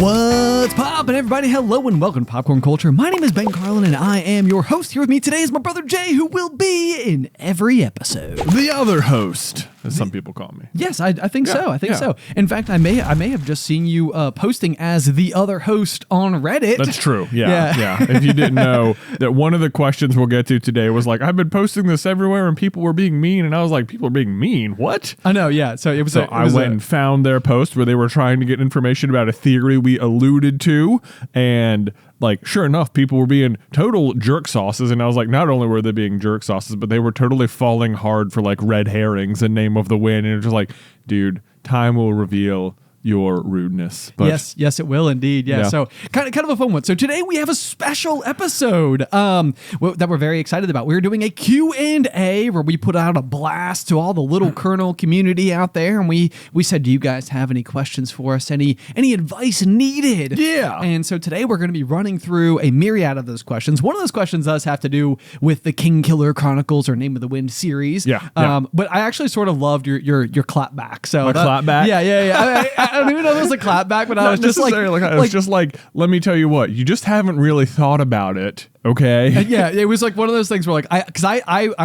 What's poppin', everybody? Hello and welcome to Popcorn Culture. My name is Ben Carlin and I am your host. Here with me today is my brother Jay, who will be in every episode. The other host, as some people call me. Yes, I think so. I think so. In fact, I may have just seen you posting as the other host on Reddit. That's true. Yeah. If you didn't know that one of the questions we'll get to today was like, I've been posting this everywhere and people were being mean. And I was like, people are being mean? What? I know, yeah. So I went and found their post where they were trying to get information about a theory we alluded to. And like, sure enough, people were being total jerk sauces. And I was like, not only were they being jerk sauces, but they were totally falling hard for like red herrings and name of the wind. And it was just like, dude, time will reveal your rudeness. But yes, it will indeed. Yeah. So kind of a fun one. So today we have a special episode that we're very excited about. We're doing a Q&A where we put out a blast to all the little kernel community out there, and we said, do you guys have any questions for us? Any advice needed? Yeah. And so today we're going to be running through a myriad of those questions. One of those questions does have to do with the King Killer Chronicles or Name of the Wind series. Yeah. But I actually sort of loved your clap back. So my clap back? Yeah. I don't even know if it was a clap back, but I was just like, it was just like, let me tell you what, you just haven't really thought about it. Okay. Yeah, it was like one of those things where like I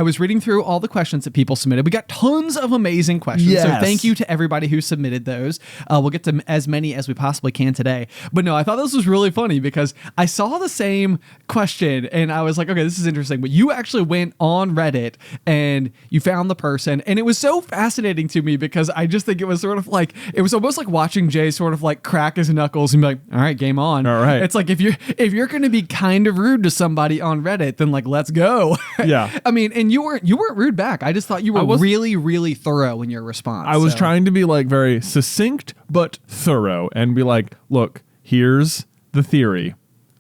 was reading through all the questions that people submitted. We got tons of amazing questions. Yes. So thank you to everybody who submitted those. We'll get to as many as we possibly can today. But no, I thought this was really funny because I saw the same question and I was like, okay, this is interesting. But you actually went on Reddit and you found the person, and it was so fascinating to me because I just think it was sort of like, it was almost like watching Jay sort of like crack his knuckles and be like, all right, game on. All right. It's like if you're going to be kind of rude to somebody on Reddit, then like, let's go. Yeah. I mean, and you weren't rude back. I just thought you were really, really thorough in your response. I was trying to be like very succinct, but thorough and be like, look, here's the theory.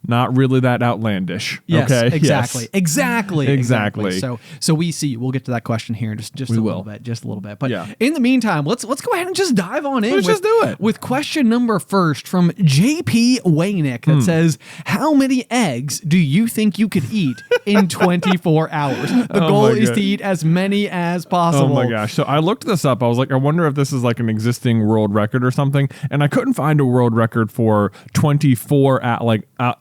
Not really that outlandish. Yes, okay. Exactly. Yes. Exactly. So we see you. We'll get to that question here in just a little bit. But in the meantime, let's go ahead and just dive on in. Let's just do it. With question number first from JP Waynick that says, how many eggs do you think you could eat in 24 hours? The goal is to eat as many as possible. Oh my gosh. So I looked this up. I was like, I wonder if this is like an existing world record or something. And I couldn't find a world record for 24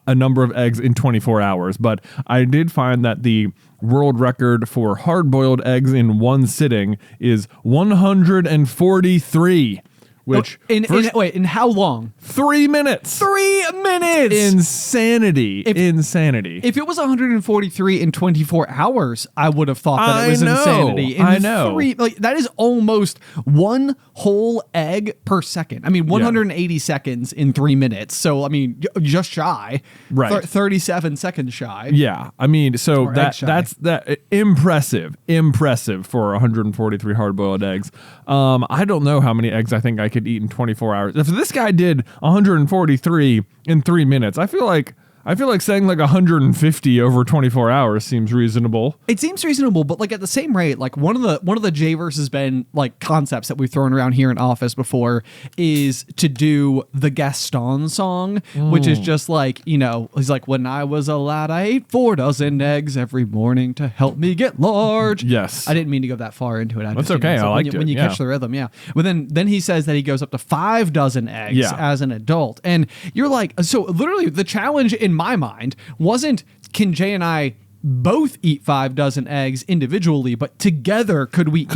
a number of eggs in 24 hours, but I did find that the world record for hard-boiled eggs in one sitting is 143. Which in how long? 3 minutes. 3 minutes. Insanity. Insanity. If it was 143 in 24 hours, I would have thought that it was insanity. I know. That is almost one whole egg per second. I mean, 180 seconds in 3 minutes. So, I mean, just shy. Right. 37 seconds shy. Yeah. I mean, so that's impressive for 143 hard-boiled eggs. I don't know how many eggs I think I could eat in 24 hours. If this guy did 143 in 3 minutes, I feel like saying like 150 over 24 hours seems reasonable. It seems reasonable, but like at the same rate, like one of the Jay versus Ben like concepts that we've thrown around here in office before is to do the Gaston song, which is just like, you know, he's like, when I was a lad, I ate 4 dozen eggs every morning to help me get large. Yes. I didn't mean to go that far into it. That's okay. I liked it. When you catch the rhythm, yeah. But then he says that he goes up to 5 dozen eggs as an adult. And you're like, so literally the challenge in my mind wasn't, can Jay and I both eat 5 dozen eggs individually, but together could we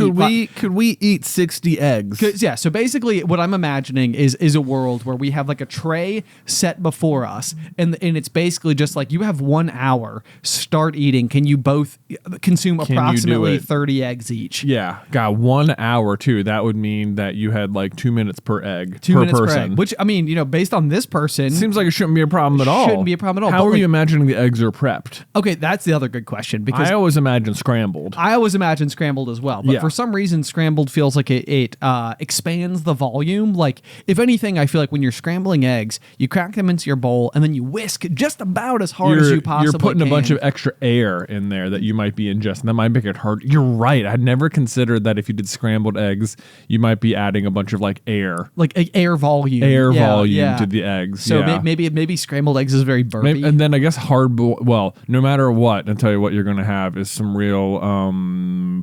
eat 60 eggs? Yeah, so basically what I'm imagining is a world where we have like a tray set before us, and it's basically just like, you have 1 hour, start eating. Can you both consume approximately 30 eggs each? Yeah, got 1 hour too. That would mean that you had like 2 minutes per egg per person. Which, I mean, you know, based on this person, seems like it shouldn't be a problem at all. Shouldn't be a problem at all. How are you imagining the eggs are prepped? Okay, that's the other good question, because I always imagine scrambled. I always imagine scrambled as well, but for some reason scrambled feels like it expands the volume. Like, if anything, I feel like when you're scrambling eggs, you crack them into your bowl and then you whisk just about as hard as you possibly can. You're putting a bunch of extra air in there that you might be ingesting. That might make it hard. You're right. I'd never considered that if you did scrambled eggs, you might be adding a bunch of like air. Like air volume. To the eggs. So maybe scrambled eggs is very burpy. And then I guess no matter what, I'll tell you what you're going to have is some real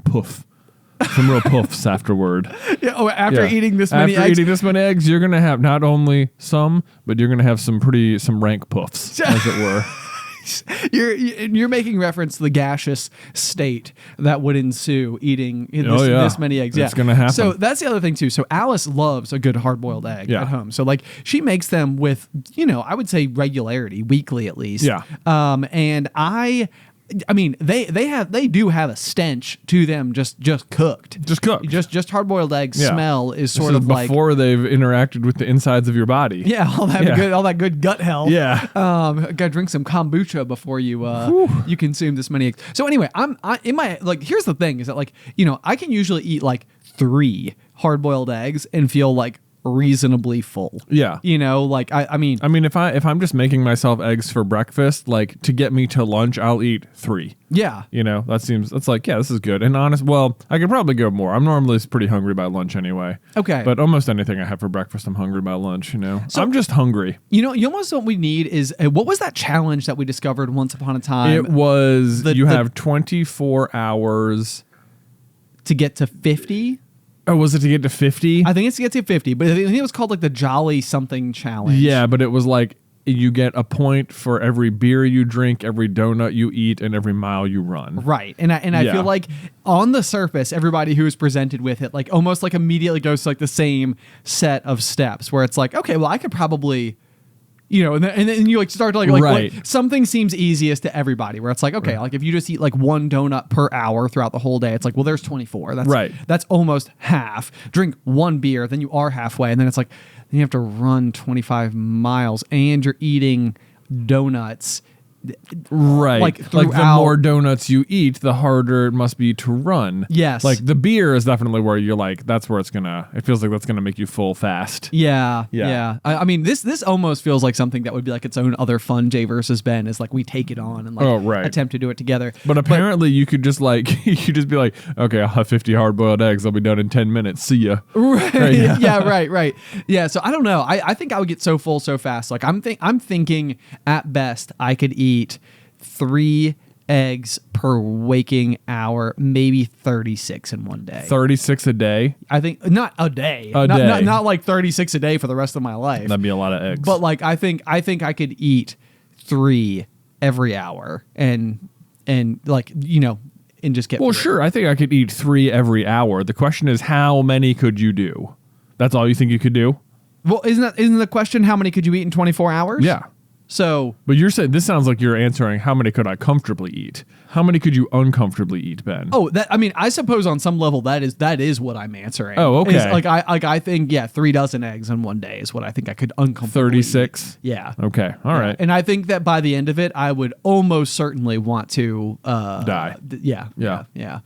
poof. some real puffs afterward. Yeah. Oh, after eating this many After eggs. eating this many eggs, you're gonna have not only some, but you're gonna have some rank puffs, as it were. You're making reference to the gaseous state that would ensue eating this many eggs. It's gonna happen. So that's the other thing too. So Alice loves a good hard-boiled egg at home. So like she makes them with, I would say regularity, weekly at least. Yeah. And I mean, they do have a stench to them just cooked. Just hard-boiled eggs smell is sort of like before they've interacted with the insides of your body. Yeah, all that good gut health. Yeah. Gotta drink some kombucha before you you consume this many eggs. So anyway, here's the thing is that I can usually eat like 3 hard-boiled eggs and feel like reasonably full. Yeah. I mean if I'm just making myself eggs for breakfast, like to get me to lunch, I'll eat 3. Yeah. That's like, this is good. And I could probably go more. I'm normally pretty hungry by lunch anyway. Okay. But almost anything I have for breakfast, I'm hungry by lunch, So I'm just hungry. Almost what we need is, what was that challenge that we discovered once upon a time? It was, have 24 hours. To get to 50? Oh, was it to get to 50? I think it's to get to 50, but I think it was called like the Jolly something challenge. Yeah, but it was like you get a point for every beer you drink, every donut you eat, and every mile you run. Right. And I feel like on the surface, everybody who is presented with it, like almost like immediately goes to like the same set of steps where it's like, okay, well, I could probably, and then you like start to like something seems easiest to everybody where it's like, okay, like if you just eat like 1 donut per hour throughout the whole day, it's like, well, there's 24. That's almost half. Drink 1 beer, then you are halfway. And then it's like, then you have to run 25 miles and you're eating donuts. Right. Like the more donuts you eat, the harder it must be to run. Yes. Like the beer is definitely where you're like, that's where it feels like that's going to make you full fast. Yeah. I mean, this almost feels like something that would be like its own other fun Jay versus Ben is like we take it on and like attempt to do it together. But apparently you could just be like, okay, I'll have 50 hard-boiled eggs. I'll be done in 10 minutes. See ya. Right. Yeah, right. Yeah, so I don't know. I think I would get so full so fast. Like I'm thinking at best I could eat 3 eggs per waking hour, maybe 36 in one day. 36 a day? I think not a day. Not like 36 a day for the rest of my life. That'd be a lot of eggs. But like I think I could eat 3 every hour and like and just get. Well, sure. I think I could eat 3 every hour. The question is, how many could you do? That's all you think you could do? Well, isn't the question how many could you eat in 24 hours? Yeah. So, but you're saying this sounds like you're answering how many could I comfortably eat? How many could you uncomfortably eat, Ben? Oh, I suppose on some level that is what I'm answering. Oh, okay. I think 3 dozen eggs in one day is what I think I could uncomfortably 36? eat. Yeah. Okay. All right. And I think that by the end of it, I would almost certainly want to die. Yeah.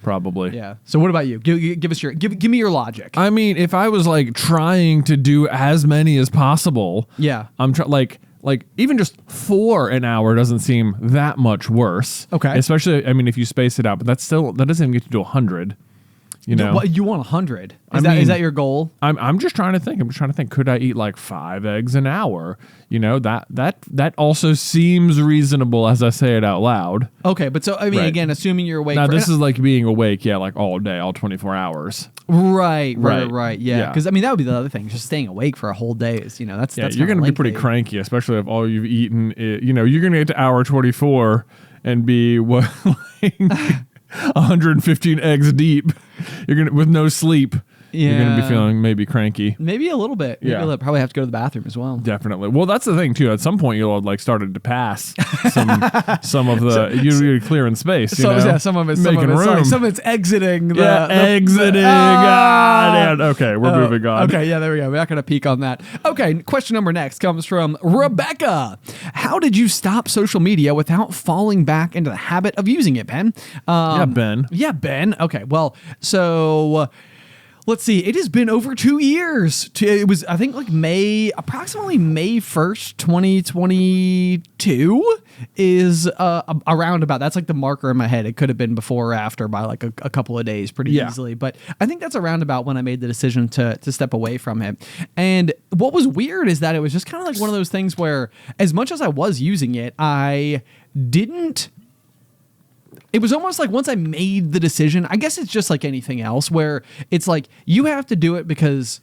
Probably. Yeah. So what about you? Give us give me your logic. I mean, if I was like trying to do as many as possible, I'm like even just 4 an hour doesn't seem that much worse. Okay. Especially, I mean, if you space it out, but that doesn't even get you to 100. You want 100? Is that your goal? I'm just trying to think. Could I eat like 5 eggs an hour? That also seems reasonable as I say it out loud. Okay, but so I mean, again, assuming you're awake. Now this is like being awake, like all day, all 24 hours. Right. Yeah, because I mean that would be the other thing. Just staying awake for a whole day is that's you're gonna be pretty cranky, especially if all you've eaten. You're gonna get to hour 24 and be 115 eggs deep. You're gonna with no sleep. You're going to be feeling maybe cranky. Maybe a little bit. You'll probably have to go to the bathroom as well. Definitely. Well, that's the thing, too. At some point, you'll have like started to pass some of the... You're clearing space, some of it's exiting. Exiting. Okay, we're moving on. Okay, yeah, there we go. We're not going to peek on that. Okay, question number next comes from Rebecca. How did you stop social media without falling back into the habit of using it, Ben? Ben. Yeah, Ben. Okay, well, so... let's see. It has been over 2 years. It was, I think, like approximately May 1st, 2022 is around about. That's like the marker in my head. It could have been before or after by like a couple of days pretty easily. But I think that's around about when I made the decision to step away from it. And what was weird is that it was just kind of like one of those things where as much as I was using it, I didn't it was almost like once I made the decision, I guess it's just like anything else where it's like you have to do it because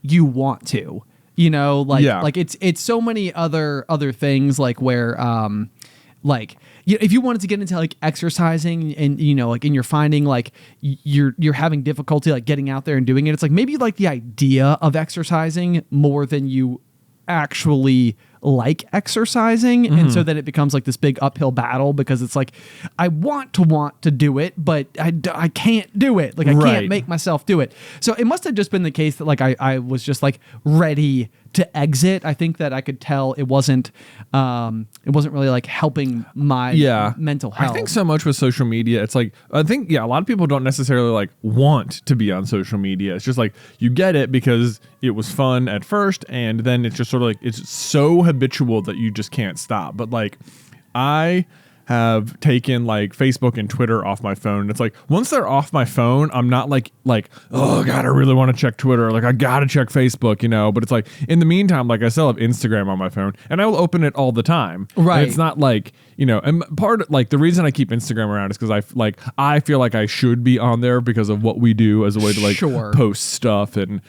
you want to, like it's so many other things like where like if you wanted to get into like exercising and like and you're finding like you're having difficulty like getting out there and doing it, it's like maybe you like the idea of exercising more than you actually like exercising, and so then it becomes like this big uphill battle because it's like I want to do it, but I can't do it, like I can't make myself do it. So it must have just been the case that like I was just like ready to exit. I think that I could tell it wasn't really like helping my mental health. I think so much with social media, it's like I think a lot of people don't necessarily like want to be on social media. It's just like you get it because it was fun at first, and then it's just sort of like it's so habitual that you just can't stop. But like I have taken like Facebook and Twitter off my phone. It's like once they're off my phone, I'm not like oh god, I really want to check Twitter, like I gotta check Facebook, but it's like in the meantime, like I still have Instagram on my phone and I will open it all the time. Right. And it's not like and part of like the reason I keep Instagram around is because I feel like I should be on there because of what we do as a way to like post stuff and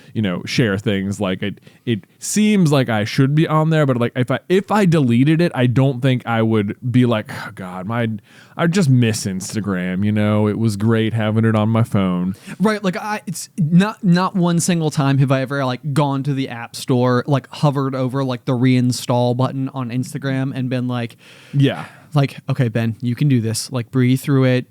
share things. Like it seems like I should be on there, but like if I deleted it, I don't think I would be like, oh god, I just miss Instagram. It was great having it on my phone. Right, like it's not one single time have I ever like gone to the app store, like hovered over like the reinstall button on Instagram and been like, like, okay, Ben, you can do this. Like, breathe through it,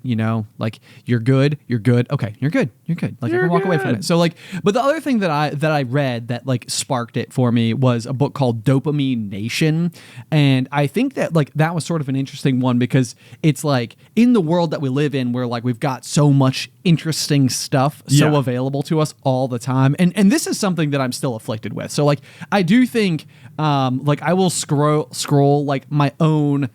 like you're good. Okay, you're good. Like I can walk away from it. So like, but the other thing that I read that like sparked it for me was a book called Dopamine Nation. And I think that like that was sort of an interesting one because it's like in the world that we live in where like we've got so much interesting stuff so available to us all the time. And this is something that I'm still afflicted with. So like, I do think like I will scroll like my own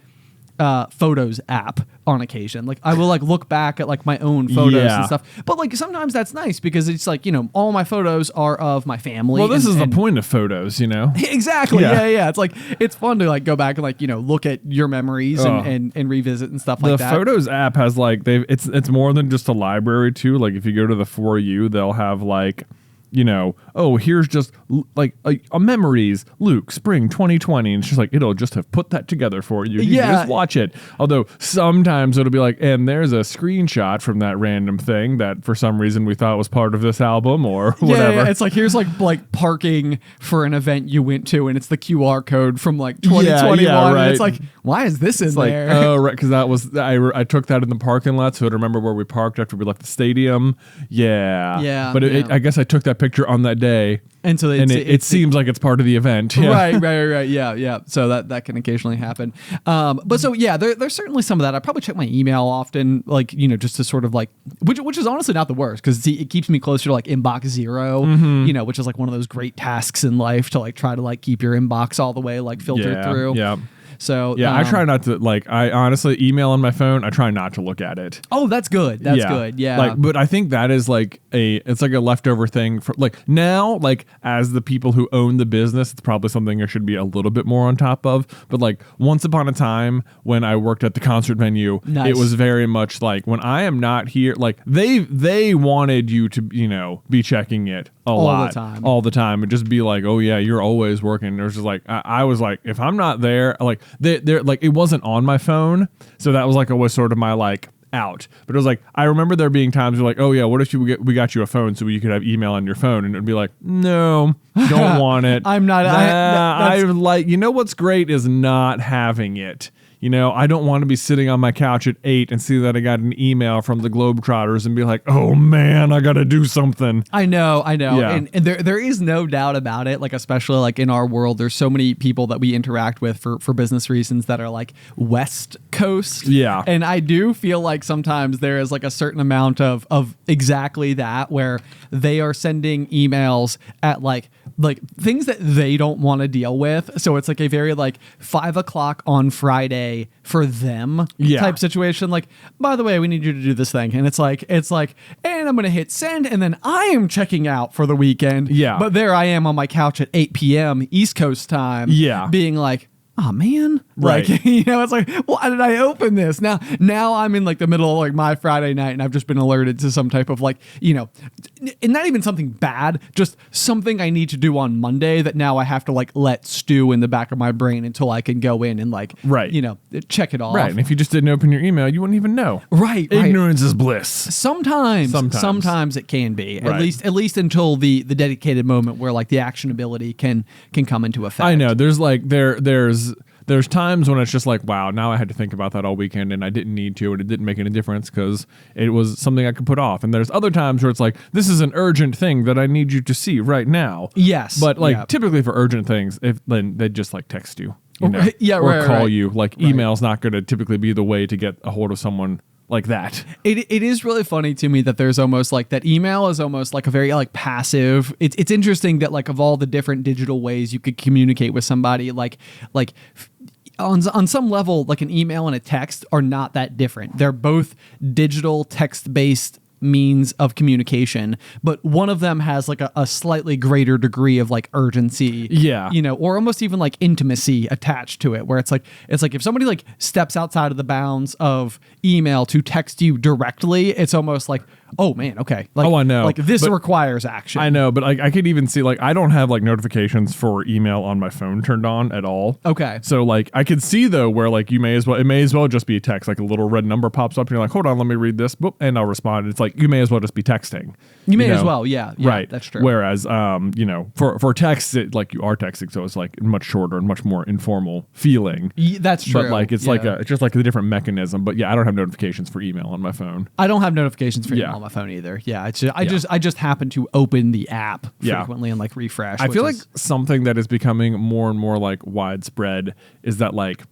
photos app on occasion. Like I will like look back at like my own photos and stuff. But like sometimes that's nice because it's like, all my photos are of my family. Well, this is the point of photos, Exactly. Yeah. It's like it's fun to like go back and like, look at your memories and revisit and stuff like that. The Photos app has like it's more than just a library too. Like if you go to the For You, they'll have like here's just like a memories, Luke, spring 2020. And it's just like, it'll just have put that together for you. You can just watch it. Although sometimes it'll be like, and there's a screenshot from that random thing that for some reason we thought was part of this album or whatever. Yeah. It's like, here's like parking for an event you went to and it's the QR code from like 2021. Right. And it's like, why is this in there? Like, oh, right. Because that was, I took that in the parking lot. So I remember where we parked after we left the stadium. Yeah. Yeah. But I guess I took that picture on that day, and so it seems like it's part of the event. Right. Yeah. So that can occasionally happen. But so there's certainly some of that. I probably check my email often, like just to sort of like, which is honestly not the worst because it keeps me closer to like inbox zero, which is like one of those great tasks in life to like try to like keep your inbox all the way like filtered through. Yeah. So I try not to I honestly email on my phone. I try not to look at it. Oh, that's good. That's good. Yeah. But I think that is it's like a leftover thing for like now, like as the people who own the business, it's probably something I should be a little bit more on top of. But like once upon a time when I worked at the concert venue, it was very much like when I am not here, like they wanted you to, be checking it all the time and just be like, oh yeah, you're always working. There's just like, I was like, if I'm not there, like they're like, it wasn't on my phone. So that was like always sort of my like out. But it was like, I remember there being times where like, oh yeah, what if we got you a phone so you could have email on your phone? And it'd be like, no, don't want it. I'm not. I like, what's great is not having it. I don't want to be sitting on my couch at 8 and see that I got an email from the Globetrotters and be like, oh man, I got to do something. I know. Yeah. And there is no doubt about it. Like, especially like in our world, there's so many people that we interact with for business reasons that are like West Coast. Yeah. And I do feel like sometimes there is like a certain amount of exactly that where they are sending emails at like things that they don't want to deal with. So it's like a very like 5 o'clock on Friday for them type situation. Like, by the way, we need you to do this thing. And it's like, and I'm going to hit send. And then I am checking out for the weekend. Yeah. But there I am on my couch at 8 p.m. East Coast time. Yeah. Being like, oh man, Right. like, it's like, why did I open this? Now I'm in like the middle of like my Friday night and I've just been alerted to some type of like, and not even something bad, just something I need to do on Monday that now I have to like let stew in the back of my brain until I can go in and like, Right. check it off. Right. And if you just didn't open your email, you wouldn't even know. Right. Ignorance is bliss. Sometimes it can be, Right. at least until the dedicated moment where like the actionability can come into effect. I know. There's like there's times when it's just like, wow, now I had to think about that all weekend and I didn't need to, and it didn't make any difference because it was something I could put off. And there's other times where it's like, this is an urgent thing that I need you to see right now. Yes. But like typically for urgent things, then they just like text you, Yeah, or right, call right. you. Like email's not going to typically be the way to get a hold of someone like that. It is really funny to me that there's almost like that email is almost like a very like passive. It's interesting that like of all the different digital ways you could communicate with somebody, like on some level, like an email and a text are not that different. They're both digital text-based means of communication, but one of them has like a slightly greater degree of like urgency, or almost even like intimacy attached to it, where it's like if somebody like steps outside of the bounds of email to text you directly, it's almost like, oh man, okay, like, I know, like this requires action. I know, but like I could even see, like, I don't have like notifications for email on my phone turned on at all. Okay, so like I could see though where like it may as well just be a text, like a little red number pops up and you're like, hold on, let me read this, boop, and I'll respond. It's like you may as well just be texting. You may as well, yeah, right, that's true. Whereas for text, like you are texting, so it's like much shorter and much more informal feeling. That's true. But like it's it's just like a different mechanism. But yeah, I don't have notifications for email on my phone. I don't have notifications for email on my phone either. Yeah, it's just, I just happen to open the app frequently and like refresh. I feel like something that is becoming more and more like widespread is that like,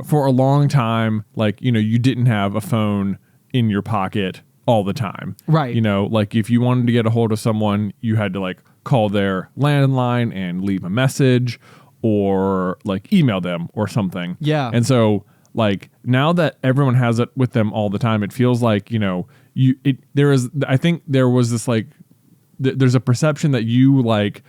for a long time, like, you didn't have a phone in your pocket all the time. Right. Like if you wanted to get a hold of someone, you had to like call their landline and leave a message or like email them or something. Yeah. And so like now that everyone has it with them all the time, it feels like, I think there was this like, there's a perception that you like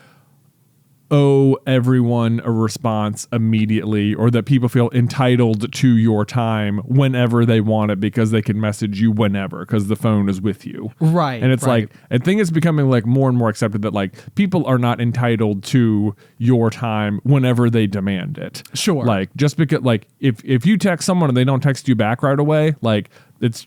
owe everyone a response immediately, or that people feel entitled to your time whenever they want it because they can message you whenever because the phone is with you. Right. And it's like, I think it's becoming like more and more accepted that like people are not entitled to your time whenever they demand it. Sure. Like just because like if you text someone and they don't text you back right away, like it's,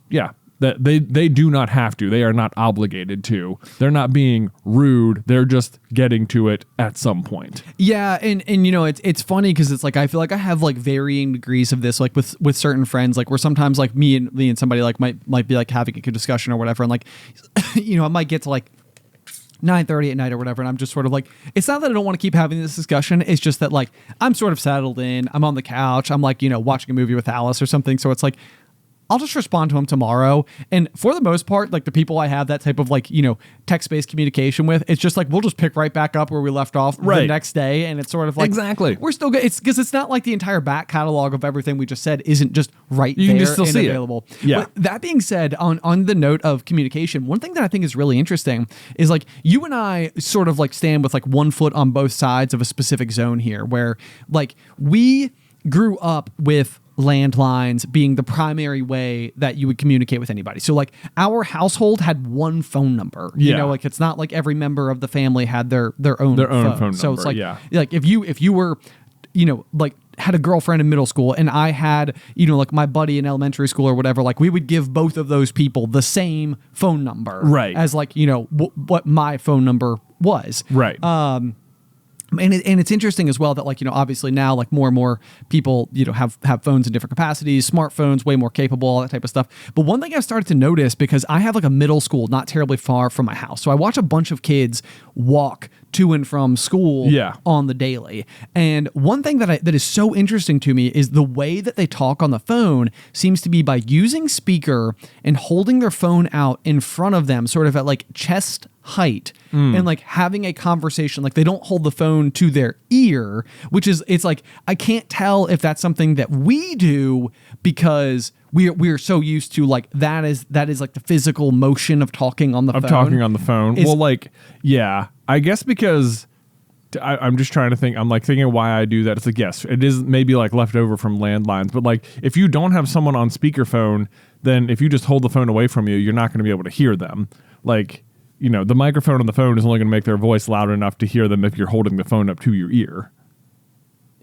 that they do not have to. They are not obligated to. They're not being rude. They're just getting to it at some point. Yeah, and it's funny because it's like I feel like I have like varying degrees of this, like with certain friends, like where sometimes like me and somebody like might be like having a good discussion or whatever, and like I might get to like 9:30 at night or whatever, and I'm just sort of like, it's not that I don't want to keep having this discussion, it's just that like I'm sort of settled in, I'm on the couch, I'm like watching a movie with Alice or something, so it's like I'll just respond to him tomorrow. And for the most part, like the people I have that type of like, text-based communication with, it's just like, we'll just pick right back up where we left off the next day. And it's sort of like, exactly, we're still good. It's because it's not like the entire back catalog of everything we just said isn't just right you there can just still and see available. It. Yeah. But that being said, on the note of communication, one thing that I think is really interesting is like you and I sort of like stand with like one foot on both sides of a specific zone here, where like we grew up with landlines being the primary way that you would communicate with anybody. So like our household had one phone number. Like it's not like every member of the family had their own phone. So it's like like if you were like had a girlfriend in middle school and I had like my buddy in elementary school or whatever, like we would give both of those people the same phone number, right, as like what my phone number was, right. And it's interesting as well that like, obviously now like more and more people, have phones in different capacities, smartphones, way more capable, all that type of stuff. But one thing I've started to notice, because I have like a middle school not terribly far from my house. So I watch a bunch of kids walk to and from school on the daily. And one thing that is so interesting to me is the way that they talk on the phone seems to be by using speaker and holding their phone out in front of them, sort of at like chest height, and like having a conversation. Like they don't hold the phone to their ear, which is, it's like, I can't tell if that's something that we do because we're so used to like that is like the physical motion of talking on the phone. Well, like, yeah, I guess because I'm just trying to think. I'm like thinking why I do that. It's like, yes, it is maybe like left over from landlines, but like if you don't have someone on speakerphone, then if you just hold the phone away from you, you're not going to be able to hear them. Like, the microphone on the phone is only going to make their voice loud enough to hear them if you're holding the phone up to your ear.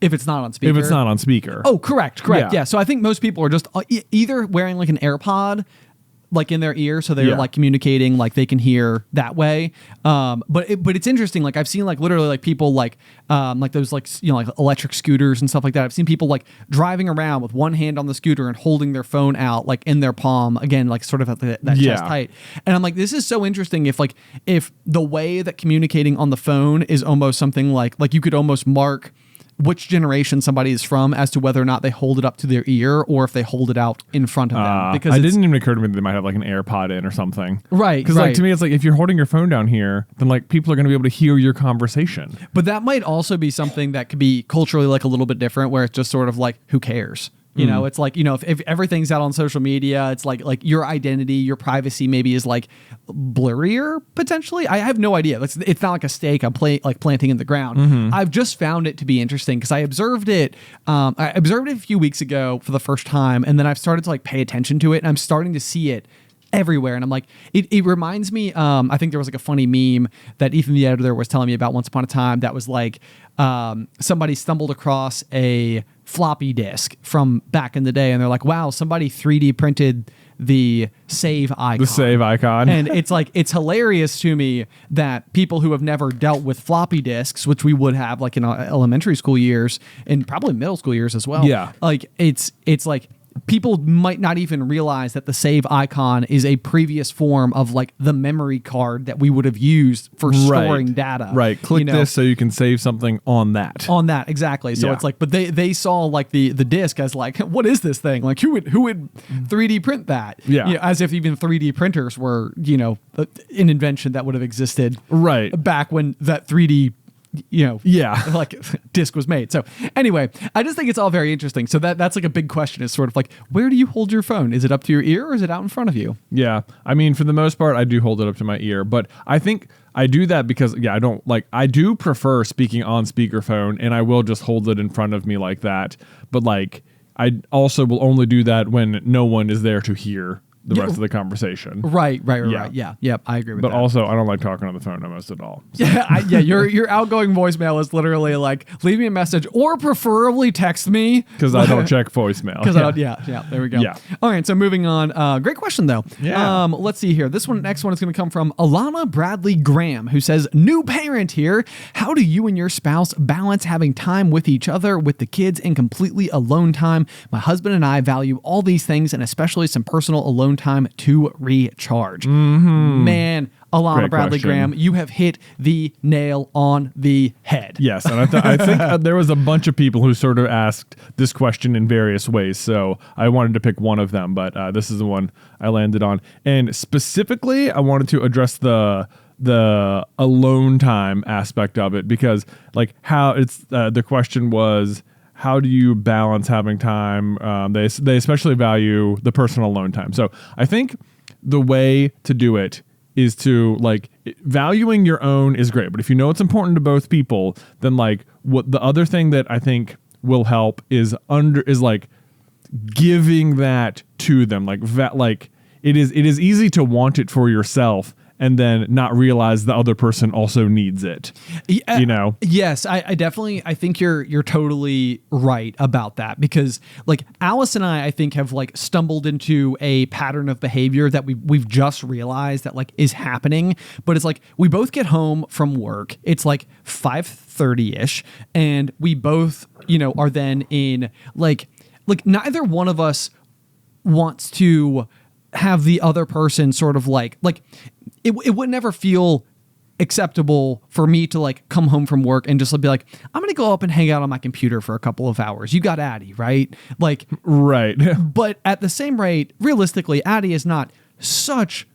If it's not on speaker. If it's not on speaker. Oh, correct. Yeah. So I think most people are just either wearing like an AirPod like in their ear, so they're like communicating, like they can hear that way. But it's interesting. Like I've seen like literally like people like those like like electric scooters and stuff like that. I've seen people like driving around with one hand on the scooter and holding their phone out like in their palm, again like sort of at that chest height. And I'm like, this is so interesting. If the way that communicating on the phone is almost something like you could almost mark which generation somebody is from as to whether or not they hold it up to their ear or if they hold it out in front of them. Because it didn't even occur to me that they might have like an AirPod in or something. Right. Because like to me, it's like if you're holding your phone down here, then like people are going to be able to hear your conversation. But that might also be something that could be culturally like a little bit different, where it's just sort of like, who cares? It's like, if everything's out on social media, it's like your identity, your privacy maybe is like blurrier potentially. I have no idea. It's not like a stake I'm planting in the ground. Mm-hmm. I've just found it to be interesting because I observed it. I observed it a few weeks ago for the first time, and then I've started to like pay attention to it, and I'm starting to see it everywhere. And I'm like, it reminds me, I think there was like a funny meme that Ethan the editor was telling me about once upon a time that was like, somebody stumbled across a floppy disk from back in the day, and they're like, wow, somebody 3D printed the save icon. The save icon. And it's like, it's hilarious to me that people who have never dealt with floppy disks, which we would have like in elementary school years and probably middle school years as well. Yeah. Like it's like, people might not even realize that the save icon is a previous form of like the memory card that we would have used for storing data. Right. Click this so you can save something on that. On that, exactly. So it's like, but they saw like the disc as like, what is this thing? Like who would 3D print that? Yeah. As if even 3D printers were, an invention that would have existed back when that 3D like disc was made. So anyway, I just think it's all very interesting. So that's like a big question, is sort of like, where do you hold your phone? Is it up to your ear or is it out in front of you? Yeah. I mean, for the most part, I do hold it up to my ear, but I think I do that because I do prefer speaking on speakerphone, and I will just hold it in front of me like that. But like, I also will only do that when no one is there to hear the rest of the conversation. Right. Yeah. Yep. I agree with that. But also, I don't like talking on the phone almost at all. So. Yeah. Your outgoing voicemail is literally like, leave me a message or preferably text me. Because I don't check voicemail. There we go. Yeah. All right. So moving on. Great question though. Yeah. Let's see here. Next one is going to come from Alana Bradley Graham, who says, new parent here. How do you and your spouse balance having time with each other, with the kids, and completely alone time? My husband and I value all these things, and especially some personal alone time to recharge. Mm-hmm. Man, Alana Great Bradley question. Graham, you have hit the nail on the head. Yes, and I think there was a bunch of people who sort of asked this question in various ways, so I wanted to pick one of them, but this is the one I landed on. And specifically, I wanted to address the alone time aspect of it, because like how it's the question was, how do you balance having time? They especially value the personal alone time. So I think the way to do it is to like, valuing your own is great, but if you know it's important to both people, then like what the other thing that I think will help is like giving that to them. Like it is easy to want it for yourself and then not realize the other person also needs it. Yes, I definitely, I think you're totally right about that, because like Alice and I think have like stumbled into a pattern of behavior that we've just realized that like is happening. But it's like, we both get home from work. It's like 5:30ish, and we both, are then in like neither one of us wants to have the other person sort of like it would never feel acceptable for me to like come home from work and just be like, I'm going to go up and hang out on my computer for a couple of hours. You got Addie, right? Like, right. But at the same rate, realistically, Addie is not it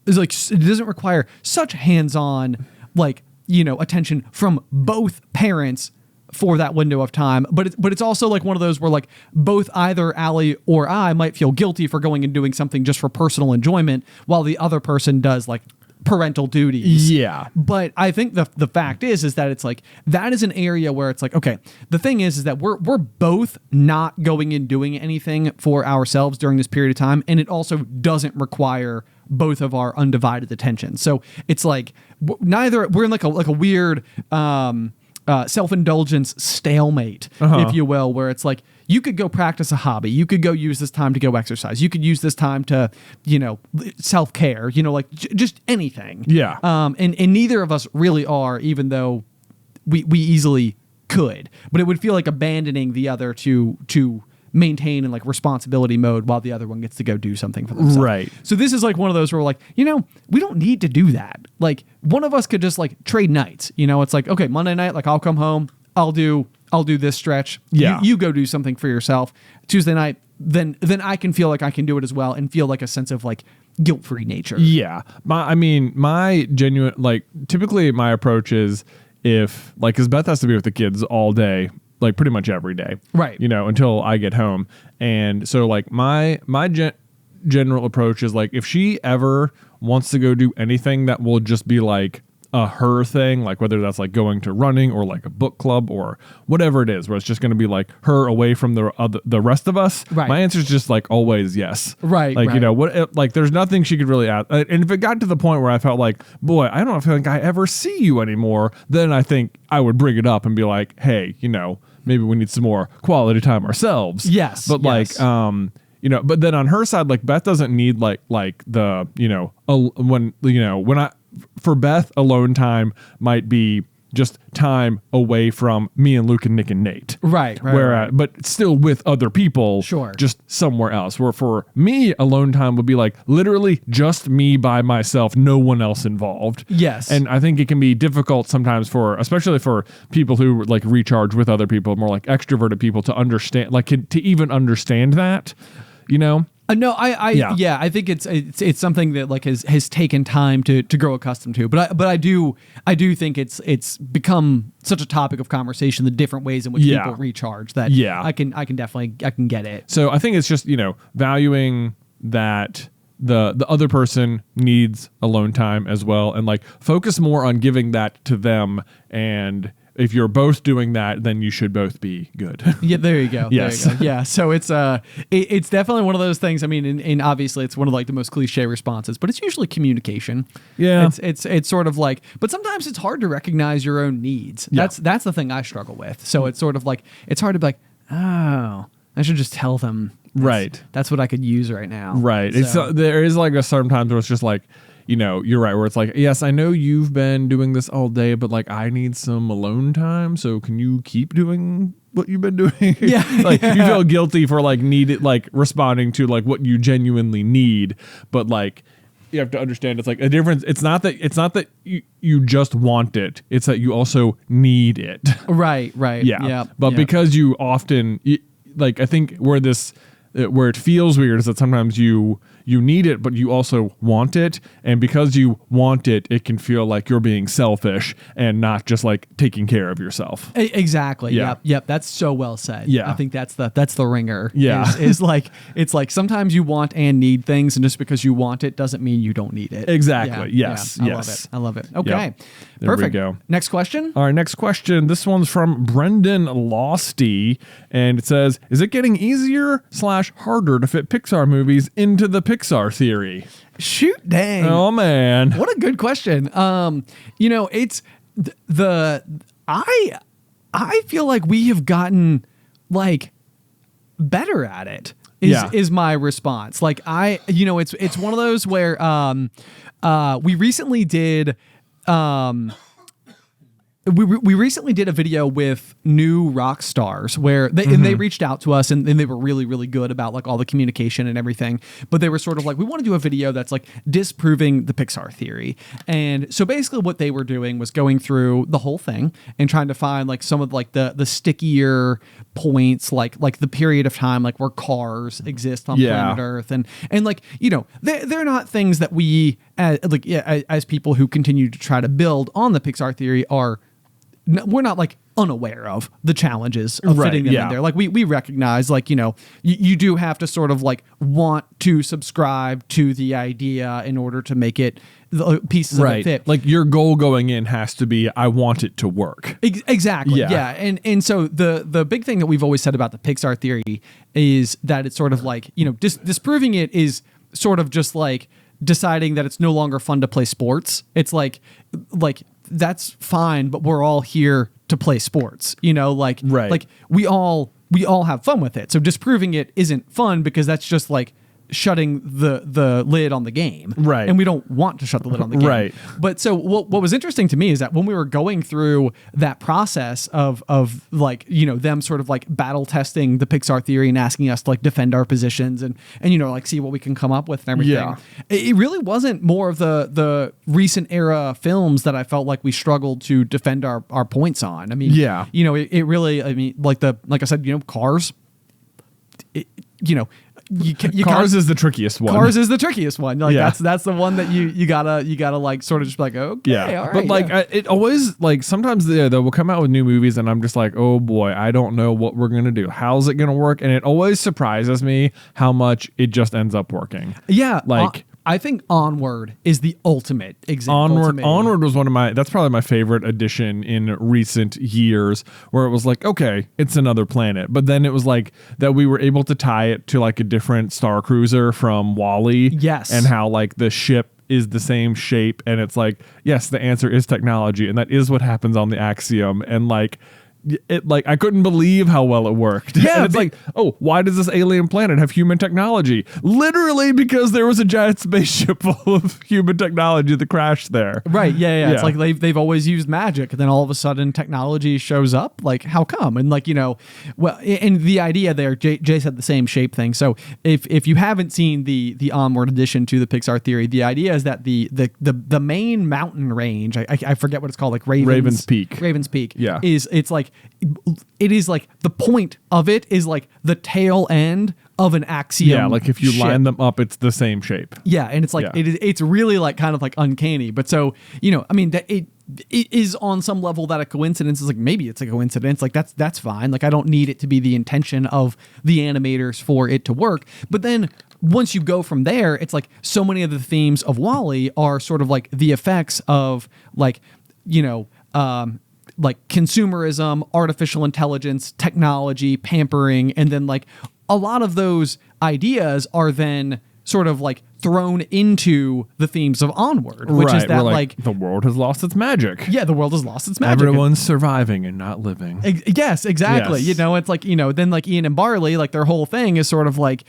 doesn't require such hands-on, attention from both parents for that window of time. But it's also like one of those where like both either Allie or I might feel guilty for going and doing something just for personal enjoyment, while the other person does like parental duties. Yeah. But I think the fact is that it's like that is an area where it's like, okay, the thing is that we're both not going and doing anything for ourselves during this period of time, and it also doesn't require both of our undivided attention. So it's like neither we're in like a weird self-indulgence stalemate, if you will, where it's like you could go practice a hobby, you could go use this time to go exercise, you could use this time to, self-care, like just anything. Yeah. And neither of us really are, even though we easily could, but it would feel like abandoning the other to maintain in like responsibility mode while the other one gets to go do something for themselves. Right. So this is like one of those where we're like, we don't need to do that. Like one of us could just like trade nights. It's like, okay, Monday night, like I'll come home, I'll do this stretch. Yeah. You go do something for yourself. Tuesday night, then I can feel like I can do it as well and feel like a sense of like guilt-free nature. Yeah. My genuine, like typically my approach is if like, cause Beth has to be with the kids all day, like pretty much every day, right? Until I get home. And so like my general approach is like, if she ever wants to go do anything that will just be like a her thing, like whether that's like going to running or like a book club or whatever it is, where it's just going to be like her away from the rest of us. Right. My answer is just like always yes. Right. Like, right. what, like there's nothing she could really add. And if it got to the point where I felt like, boy, I don't feel like I ever see you anymore, then I think I would bring it up and be like, hey, maybe we need some more quality time ourselves. Yes. But yes. like, but then on her side, like Beth doesn't need like the, for Beth, alone time might be just time away from me and Luke and Nick and Nate. Right. But still with other people. Sure. Just somewhere else. Where for me, alone time would be like literally just me by myself, no one else involved. Yes. And I think it can be difficult sometimes especially for people who like recharge with other people, more like extroverted people to understand, like to even understand that, No, I think it's something that like has taken time to grow accustomed to, but I do think it's become such a topic of conversation, the different ways in which people recharge, that I can definitely get it. So I think it's just valuing that the other person needs alone time as well, and like focus more on giving that to them. And if you're both doing that, then you should both be good. Yeah, there you go. Yes. There you go. Yeah. So it's definitely one of those things. I mean, and obviously it's one of like the most cliche responses, but it's usually communication. Yeah. It's sort of like, but sometimes it's hard to recognize your own needs. Yeah. That's the thing I struggle with. So it's sort of like, it's hard to be like, oh, I should just tell them. Right. That's what I could use right now. Right. So. There is like a certain times where it's just like, you're right, where it's like, yes, I know you've been doing this all day, but like I need some alone time. So can you keep doing what you've been doing? Yeah. Like you feel guilty for like responding to like what you genuinely need. But like you have to understand it's like a difference. It's not that you just want it. It's that you also need it. Right. Yeah. But because you often like, I think where it feels weird is that sometimes you need it, but you also want it. And because you want it, it can feel like you're being selfish and not just like taking care of yourself. Exactly. Yeah. Yep. That's so well said. Yeah. I think that's the ringer. Yeah. Is like, it's like sometimes you want and need things, and just because you want it doesn't mean you don't need it. Exactly. Yeah. Yes. Yeah. Yes. I love it. Okay. Yep. There Perfect. we go. Next question. All right, next question. This one's from Brendan Losty, and it says, is it getting easier / harder to fit Pixar movies into the Pixar theory? Shoot, dang. Oh, man. What a good question. It's I feel like we have gotten like better at it. Is my response. Like it's one of those where we recently did we recently did a video with new rock stars where they reached out to us and they were really, really good about like all the communication and everything. But they were sort of like, we want to do a video that's like disproving the Pixar theory. And so basically what they were doing was going through the whole thing and trying to find like some of like the stickier points, like the period of time, like where cars exist on planet Earth. And like, they're not things that we as people who continue to try to build on the Pixar theory we're not like unaware of the challenges of fitting them in there. Like we recognize like, you do have to sort of like want to subscribe to the idea in order to make it the pieces of it fit. Like your goal going in has to be, I want it to work. Exactly. Yeah. And so the big thing that we've always said about the Pixar theory is that it's sort of like, disproving it is sort of just like deciding that it's no longer fun to play sports. It's like that's fine, but we're all here to play sports, like we all have fun with it. So disproving it isn't fun because that's just like shutting the lid on the game. Right. And we don't want to shut the lid on the game. Right. But so what was interesting to me is that when we were going through that process of like, them sort of like battle testing the Pixar theory and asking us to like defend our positions and like see what we can come up with and everything. Yeah. It really wasn't more of the recent era films that I felt like we struggled to defend our points on. I mean, it really, I mean, like I said, Cars, Cars is the trickiest one. Cars is the trickiest one. Like that's the one that you gotta like sort of just be like, okay, all right. But like it always like sometimes they will come out with new movies and I'm just like, oh boy, I don't know what we're gonna do. How's it gonna work? And it always surprises me how much it just ends up working. Yeah, like. I think Onward is the ultimate example. Onward was that's probably my favorite addition in recent years, where it was like, okay, it's another planet. But then it was like that we were able to tie it to like a different Star Cruiser from WALL-E. Yes. And how like the ship is the same shape. And it's like, yes, the answer is technology. And that is what happens on the Axiom. And like, it like I couldn't believe how well it worked. Yeah, and it's like, oh, why does this alien planet have human technology? Literally because there was a giant spaceship full of human technology that crashed there. Right. Yeah. It's like they've always used magic, and then all of a sudden technology shows up. Like, how come? And like, well, and the idea there, Jay said the same shape thing. So if you haven't seen the Onward addition to the Pixar theory, the idea is that the main mountain range, I forget what it's called, like Raven's Peak. Yeah. It is like the point of it is like the tail end of an Axiom. Yeah, like if you ship. line them up, it's the same shape. Yeah, and it's like it's really like kind of like uncanny. But so I mean that it is on some level that a coincidence is like, maybe it's a coincidence. Like that's fine. Like I don't need it to be the intention of the animators for it to work. But then once you go from there, it's like so many of the themes of WALL-E are sort of like the effects of like like consumerism, artificial intelligence, technology, pampering, and then like a lot of those ideas are then sort of like thrown into the themes of Onward, which is that like the world has lost its magic. Yeah, the world has lost its magic. Everyone's surviving and not living. Yes, exactly. Yes. It's like, then like Ian and Barley, like their whole thing is sort of like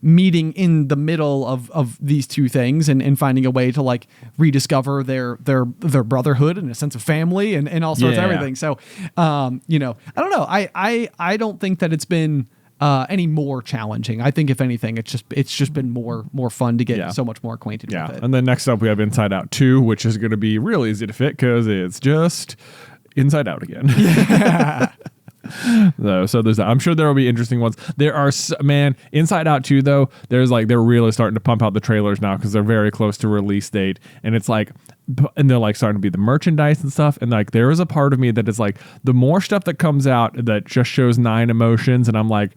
meeting in the middle of these two things and finding a way to like rediscover their brotherhood and a sense of family and all sorts of everything. So, I don't know. I don't think that it's been any more challenging. I think if anything, it's just been more fun to get so much more acquainted with it. And then next up we have Inside Out 2, which is going to be real easy to fit because it's just Inside Out again. Yeah. So there's that. I'm sure there will be interesting ones. There are, Inside Out 2 though, there's like, they're really starting to pump out the trailers now because they're very close to release date, and it's like, and they're like starting to be the merchandise and stuff, and like there is a part of me that is like, the more stuff that comes out that just shows 9 emotions, and I'm like,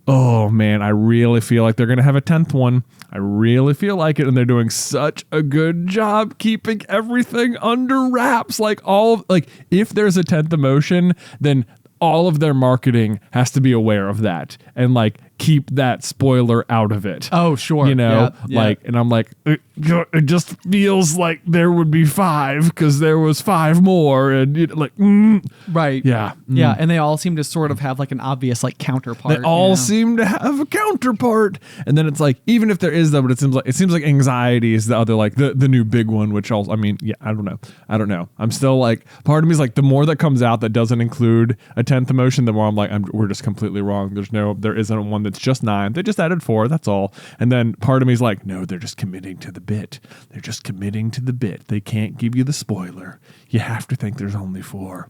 oh man, I really feel like they're gonna have a 10th one. I really feel like it, and they're doing such a good job keeping everything under wraps. Like if there's a 10th emotion, then all of their marketing has to be aware of that and like keep that spoiler out of it. Oh, sure. Like, and I'm like, it just feels like there would be 5 because there was 5 more, and right. Yeah. Yeah. And they all seem to sort of have like an obvious like counterpart. They all seem to have a counterpart. And then it's like, even if there is though, but it seems like anxiety is the other, like the new big one, which also, I mean, I don't know. I'm still like, part of me is like, the more that comes out that doesn't include a 10th emotion, the more I'm like, we're just completely wrong. There isn't one that's just 9. They just added 4. That's all. And then part of me is like, no, they're just committing to the bit. They're just committing to the bit. They can't give you the spoiler. You have to think there's only 4.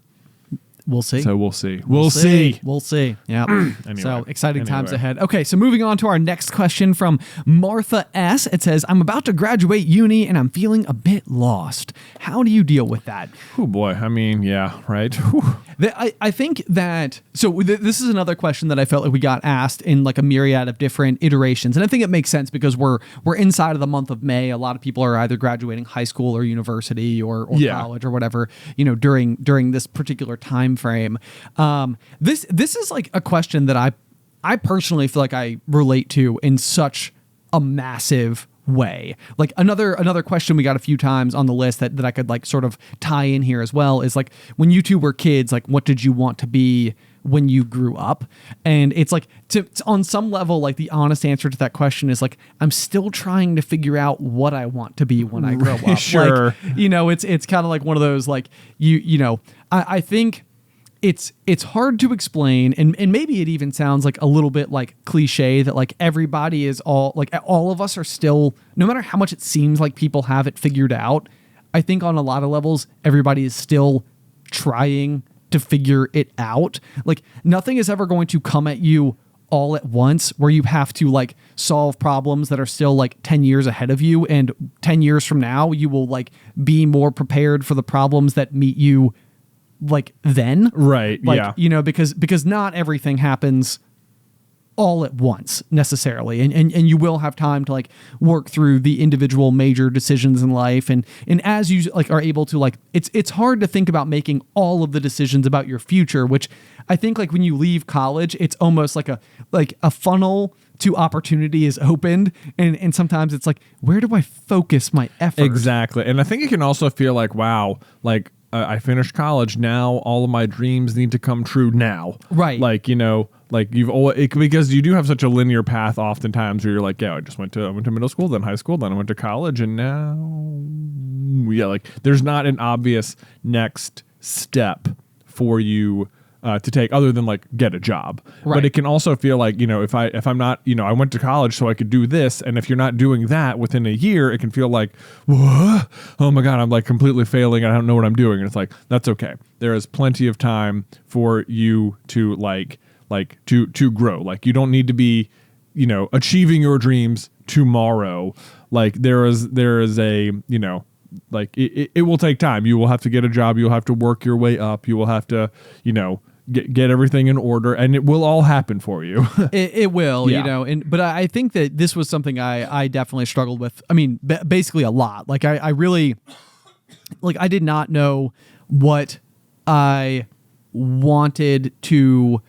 We'll see. So we'll see. We'll see. We'll see. Yeah. Anyway, So exciting times ahead. Okay, so moving on to our next question from Martha S. It says, I'm about to graduate uni and I'm feeling a bit lost. How do you deal with that? Oh boy. I mean, yeah, right. Whew. I think that, this is another question that I felt like we got asked in like a myriad of different iterations. And I think it makes sense because we're inside of the month of May. A lot of people are either graduating high school or university or college or whatever, during this particular time frame. This is like a question that I personally feel like I relate to in such a massive way. Like another question we got a few times on the list that I could like sort of tie in here as well is like, when you two were kids, like what did you want to be when you grew up? And it's like on some level, like the honest answer to that question is like, I'm still trying to figure out what I want to be when I grow up. Sure. Like, it's kind of like one of those, like, I think it's hard to explain, and maybe it even sounds like a little bit like cliche that like everybody is all of us are still, no matter how much it seems like people have it figured out, I think on a lot of levels everybody is still trying to figure it out. Like nothing is ever going to come at you all at once where you have to like solve problems that are still like 10 years ahead of you, and 10 years from now you will like be more prepared for the problems that meet you like then, right? Like, yeah, because not everything happens all at once necessarily, and you will have time to like work through the individual major decisions in life, and as you like are able to like, it's hard to think about making all of the decisions about your future, which I think like when you leave college, it's almost like a funnel to opportunity is opened, and sometimes it's like, where do I focus my effort? Exactly. And I think it can also feel like, wow, like I finished college, now all of my dreams need to come true now. Right. Like, like you've always, because you do have such a linear path oftentimes where you're like, yeah, I went to middle school, then high school, then I went to college, and now, yeah, like there's not an obvious next step for you to take other than like get a job. Right. But it can also feel like, if I'm not, I went to college so I could do this. And if you're not doing that within a year, it can feel like, whoa, oh my God, I'm like completely failing. I don't know what I'm doing. And it's like, that's okay. There is plenty of time for you to to grow. Like you don't need to be, achieving your dreams tomorrow. Like there is a, like it will take time. You will have to get a job. You'll have to work your way up. You will have to, get everything in order, and it will all happen for you. It will, yeah. But I think that this was something I definitely struggled with. I mean, basically a lot. Like I really, like I did not know what I wanted to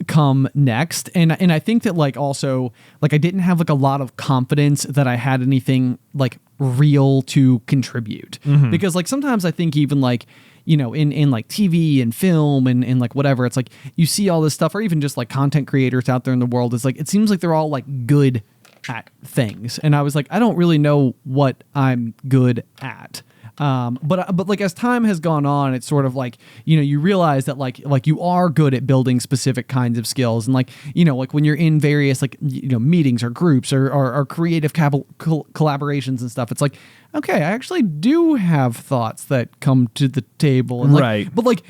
come next, and I think that like also like I didn't have like a lot of confidence that I had anything like real to contribute, because like sometimes I think even like in like TV and film and like whatever, it's like you see all this stuff, or even just like content creators out there in the world, it's like it seems like they're all like good at things, and I was like, I don't really know what I'm good at. But like as time has gone on, it's sort of like, you realize that like you are good at building specific kinds of skills. And like, like when you're in various like, meetings or groups or creative collaborations and stuff, it's like, okay, I actually do have thoughts that come to the table. And like, right. But like,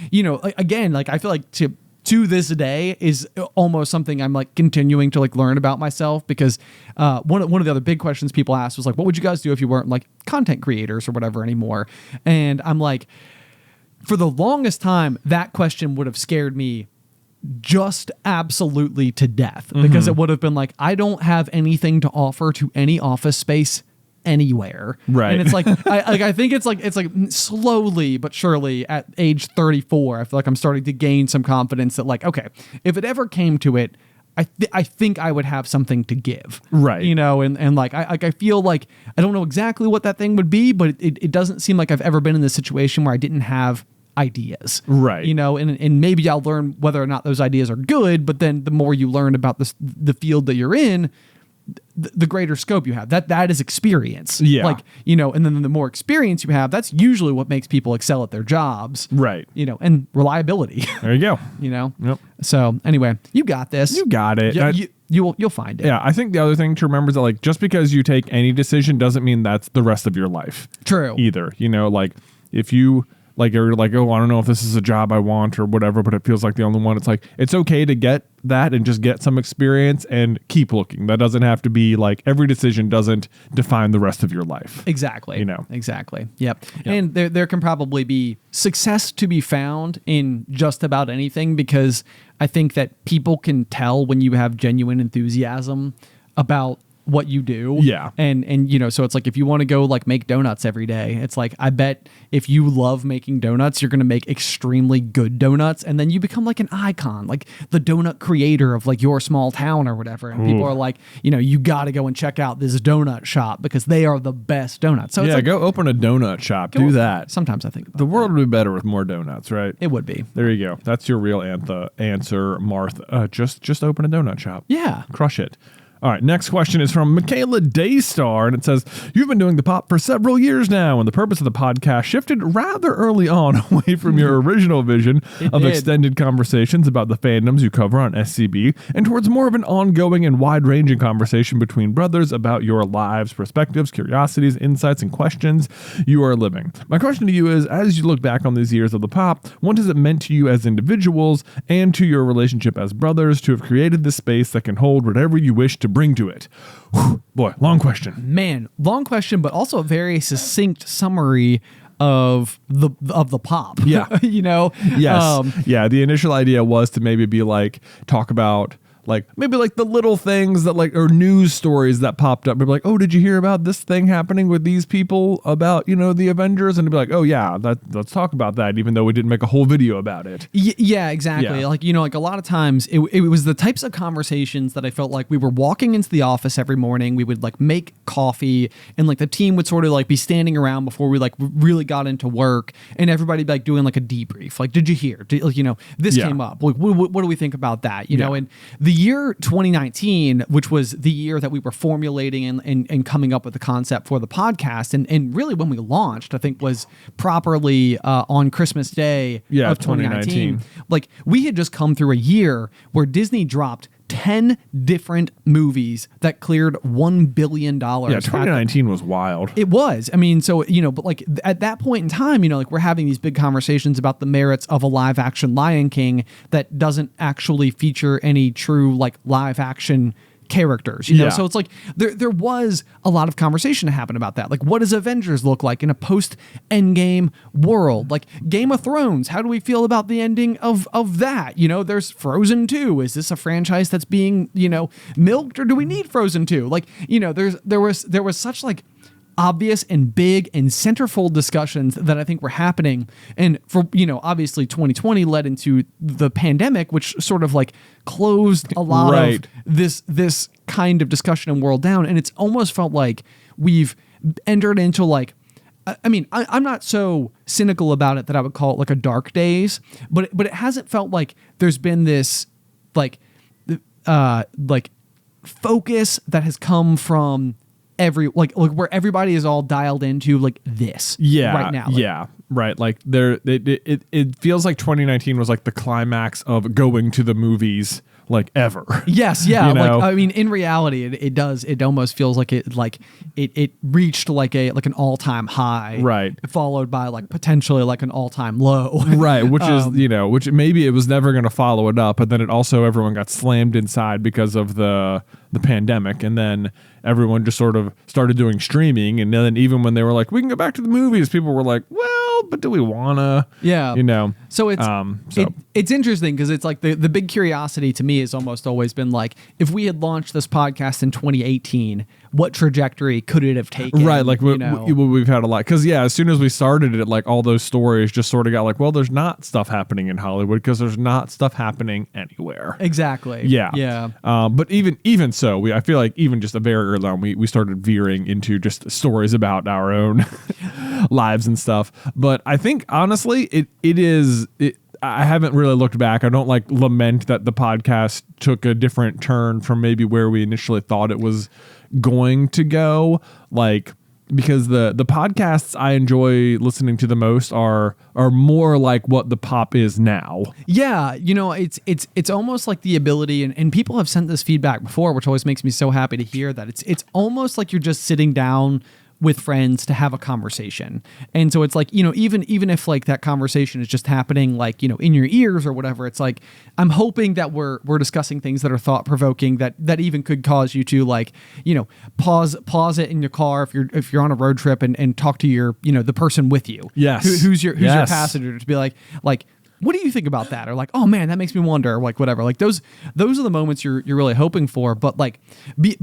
again, like I feel like to this day is almost something I'm like continuing to like learn about myself, because one of the other big questions people asked was like, what would you guys do if you weren't like content creators or whatever anymore? And I'm like, for the longest time, that question would have scared me just absolutely to death, because it would have been like, I don't have anything to offer to any office space anywhere. Right. And it's like, I think it's like slowly but surely at age 34, I feel like I'm starting to gain some confidence that like, okay, if it ever came to it, I think I would have something to give. Right. And like, I feel like I don't know exactly what that thing would be, but it doesn't seem like I've ever been in this situation where I didn't have ideas. Right. And maybe I'll learn whether or not those ideas are good, but then the more you learn about the field that you're in, the greater scope you have. That is experience. Yeah. Like, and then the more experience you have, that's usually what makes people excel at their jobs. Right. And reliability. There you go. Yep. So anyway, you got this. You got it. You'll find it. Yeah. I think the other thing to remember is that like, just because you take any decision doesn't mean that's the rest of your life. True. Either, like if you like you're like, oh, I don't know if this is a job I want or whatever, but it feels like the only one. It's like, it's okay to get that and just get some experience and keep looking. That doesn't have to be like every decision doesn't define the rest of your life. Exactly. You know? Exactly. Yep. And there can probably be success to be found in just about anything, because I think that people can tell when you have genuine enthusiasm about what you do. Yeah. And you know, so it's like, if you want to go like make donuts every day, it's like, I bet if you love making donuts, you're going to make extremely good donuts, and then you become like an icon, like the donut creator of like your small town or whatever. And people are like, you know, you got to go and check out this donut shop because they are the best donuts. So yeah, it's like, go open a donut shop. Do that. Sometimes I think about The world would be better with more donuts, right? it would be. There you go. That's your real answer, Martha. Just open a donut shop. Yeah. Crush it. All right, next question is from Michaela Daystar, and it says, you've been doing the pop for several years now, and the purpose of the podcast shifted rather early on away from your original vision of extended conversations about the fandoms you cover on SCB, and towards more of an ongoing and wide-ranging conversation between brothers about your lives, perspectives, curiosities, insights, and questions you are living. My question to you is, as you look back on these years of the pop, what has it meant to you as individuals and to your relationship as brothers to have created this space that can hold whatever you wish to bring to it? Whew, boy, long question. Man, long question, but also a very succinct summary of the pop. Yeah. You know? Yes. Yeah. The initial idea was to maybe be like, talk about like maybe like the little things that like, or news stories that popped up. Maybe like, oh, did you hear about this thing happening with these people about, you know, the Avengers? And it'd be like, oh yeah, let's talk about that, even though we didn't make a whole video about it. Yeah, exactly. Yeah. Like, you know, like a lot of times it was the types of conversations that I felt like we were walking into the office every morning. We would like make coffee, and like the team would sort of like be standing around before we like really got into work, and everybody like doing like a debrief. Like, did you hear? Like, you know, this came up. Like, what do we think about that? You know, and the year 2019, which was the year that we were formulating and coming up with the concept for the podcast, and really when we launched, I think was properly on Christmas Day of 2019. Like, we had just come through a year where Disney dropped 10 different movies that cleared $1 billion. Yeah, 2019 was wild. It was. I mean, so, you know, but like at that point in time, you know, like we're having these big conversations about the merits of a live action Lion King that doesn't actually feature any true like live action characters, you know? So it's like there was a lot of conversation to happen about that. Like, what does Avengers look like in a post Endgame world? Like Game of Thrones, how do we feel about the ending of that? You know, there's Frozen 2. Is this a franchise that's being, you know, milked, or do we need Frozen 2? Like, you know, there was such like obvious and big and centerfold discussions that I think were happening. And for, you know, obviously 2020 led into the pandemic, which sort of like closed a lot of this kind of discussion and world down. And it's almost felt like we've entered into like, I mean, I'm not so cynical about it that I would call it like a dark days, but it hasn't felt like there's been this like focus that has come from like where everybody is all dialed into like this right now. Like, right. Like it feels like 2019 was like the climax of going to the movies like ever. Yes, yeah. You know? Like, I mean, in reality, it almost feels like it reached like an all-time high, right? Followed by like potentially like an all-time low, right? Which is, you know, which maybe it was never going to follow it up, but then it also everyone got slammed inside because of the pandemic, and then everyone just sort of started doing streaming, and then even when they were like, we can go back to the movies, people were like, well, but do we wanna? Yeah, you know. So it's interesting because it's like the big curiosity to me has almost always been like, if we had launched this podcast in 2018, what trajectory could it have taken? Right, like we've had a lot, because as soon as we started it, like all those stories just sort of got like, well, there's not stuff happening in Hollywood because there's not stuff happening anywhere. Exactly. Yeah. But even so, I feel like even just a very early on, we started veering into just stories about our own lives and stuff. But I think honestly, it is. I haven't really looked back. I don't like lament that the podcast took a different turn from maybe where we initially thought it was going to go. Like, because the podcasts I enjoy listening to the most are more like what the pop is now. Yeah, you know, it's almost like the ability, and people have sent this feedback before, which always makes me so happy to hear that it's almost like you're just sitting down with friends to have a conversation. And so it's like, even if like that conversation is just happening like, in your ears or whatever, it's like, I'm hoping that we're discussing things that are thought provoking that even could cause you to like, pause it in your car if you're on a road trip and talk to your, the person with you. Yes. Who's your passenger, to be like, what do you think about that? Or like, oh man, that makes me wonder, or like whatever. Like those are the moments you're really hoping for. But like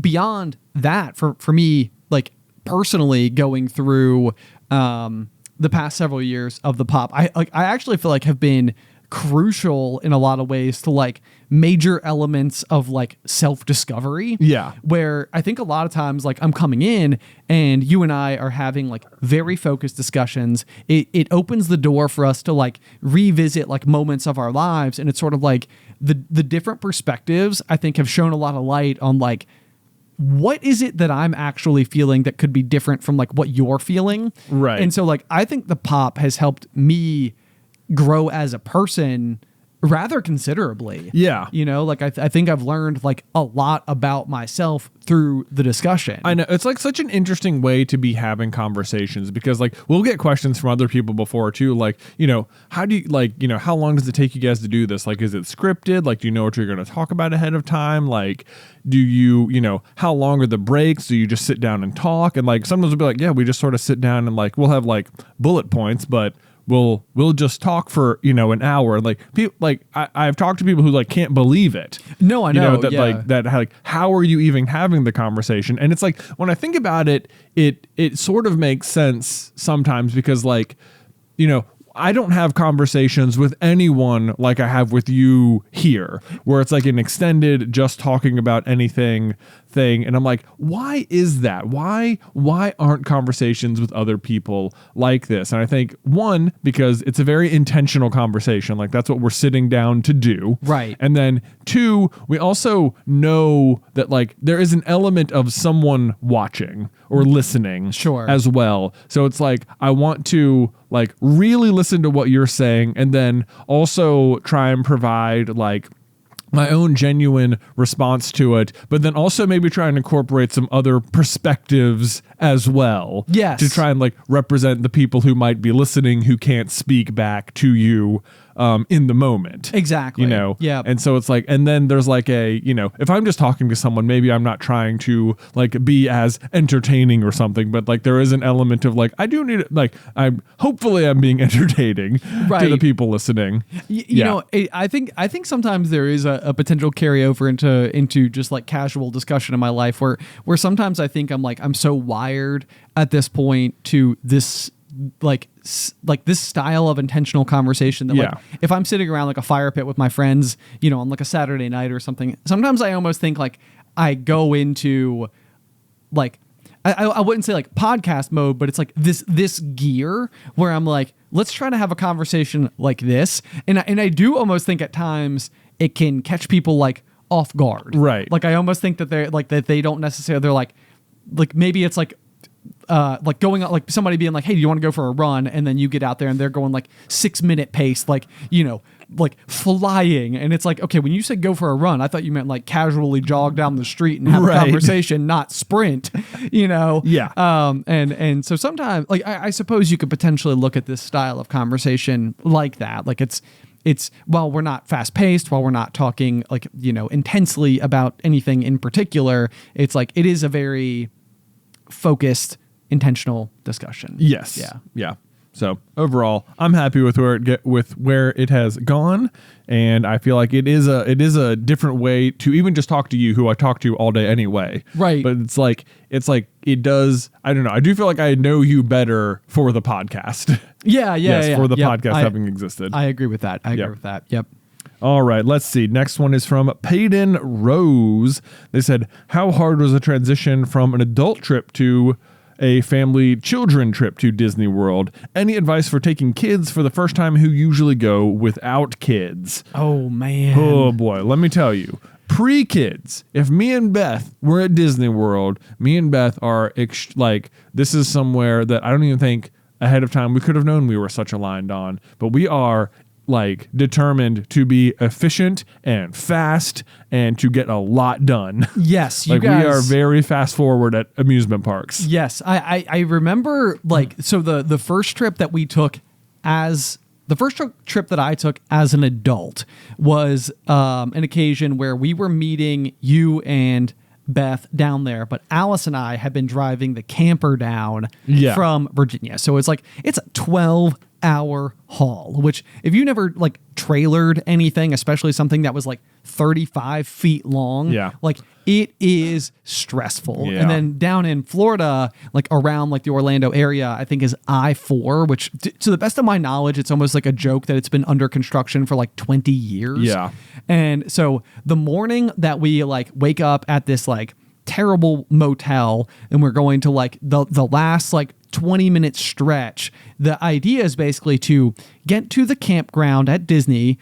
beyond that, for me, like personally going through the past several years of the pop, I actually feel like have been crucial in a lot of ways to like major elements of like self-discovery. Yeah. Where I think a lot of times like I'm coming in and you and I are having like very focused discussions. It opens the door for us to like revisit like moments of our lives. And it's sort of like the different perspectives I think have shown a lot of light on like, what is it that I'm actually feeling that could be different from like what you're feeling? Right. And so like, I think the pop has helped me grow as a person rather considerably. Yeah. Like I think I've learned like a lot about myself through the discussion. I know. It's like such an interesting way to be having conversations, because like we'll get questions from other people before too. Like, how do you like, how long does it take you guys to do this? Like, is it scripted? Like, do you know what you're going to talk about ahead of time? Like, do you, how long are the breaks? Do you just sit down and talk? And like, sometimes we'll be like, yeah, we just sort of sit down and like, we'll have like bullet points, but we'll just talk for an hour. Like people, like I've talked to people who like can't believe it. No, I know that yeah. like that. Like, how are you even having the conversation? And it's like when I think about it, it sort of makes sense sometimes, because like I don't have conversations with anyone like I have with you here, where it's like an extended just talking about anything thing. And I'm like, why is that? Why aren't conversations with other people like this? And I think, one, because it's a very intentional conversation. Like that's what we're sitting down to do. Right. And then two, we also know that like there is an element of someone watching or listening Sure. as well. So it's like, I want to like really listen to what you're saying, and then also try and provide like my own genuine response to it, but then also maybe try and incorporate some other perspectives as well. Yes. To try and like represent the people who might be listening who can't speak back to you in the moment. Exactly. Yeah. And so it's like, and then there's like a, if I'm just talking to someone, maybe I'm not trying to like be as entertaining or something, but like there is an element of like, I do need like, hopefully I'm being entertaining to the people listening. I think sometimes there is a potential carryover into just like casual discussion in my life where sometimes I think I'm so wired at this point to this like this style of intentional conversation that like if I'm sitting around like a fire pit with my friends, on like a Saturday night or something, sometimes I almost think like I go into like I wouldn't say like podcast mode, but it's like this gear where I'm like, let's try to have a conversation like this. And I do almost think at times it can catch people like off guard. Right. Like I almost think that they're like that they don't necessarily, they're like maybe it's like going out, like somebody being like, hey, do you want to go for a run? And then you get out there and they're going like 6-minute pace, like, like flying. And it's like, okay, when you said go for a run, I thought you meant like casually jog down the street and have a conversation, not sprint, Yeah. And so sometimes like, I suppose you could potentially look at this style of conversation like that. Like it's while we're not fast paced, while we're not talking like, intensely about anything in particular, it's like, it is a very focused, intentional discussion. Yes. Yeah. So overall, I'm happy with where it has gone, and I feel like it is a different way to even just talk to you, who I talk to all day anyway. Right. But it's like it does. I don't know. I do feel like I know you better for the podcast. Yeah. For the podcast having existed. I agree with that. I agree with that. Yep. All right, let's see. Next one is from Peyton Rose. They said, how hard was the transition from an adult trip to a family children trip to Disney World? Any advice for taking kids for the first time who usually go without kids? Oh, man. Oh, boy. Let me tell you. Pre-kids, if me and Beth were at Disney World, me and Beth are this is somewhere that I don't even think ahead of time we could have known we were such aligned on, but we are like determined to be efficient and fast and to get a lot done. Yes, you like guys, we are very fast forward at amusement parks. Yes, I remember like so the first trip that we took as the first trip that I took as an adult was an occasion where we were meeting you and Beth down there, but Alice and I had been driving the camper down from Virginia. So it's a 12-hour haul, which if you never like trailered anything, especially something that was like 35 feet long, like it is stressful. And then down in Florida, like around like the Orlando area, I think is I-4, which to the best of my knowledge, it's almost like a joke that it's been under construction for like 20 years. Yeah. And so the morning that we like wake up at this like terrible motel and we're going to like the last like 20-minute stretch, the idea is basically to get to the campground at Disney,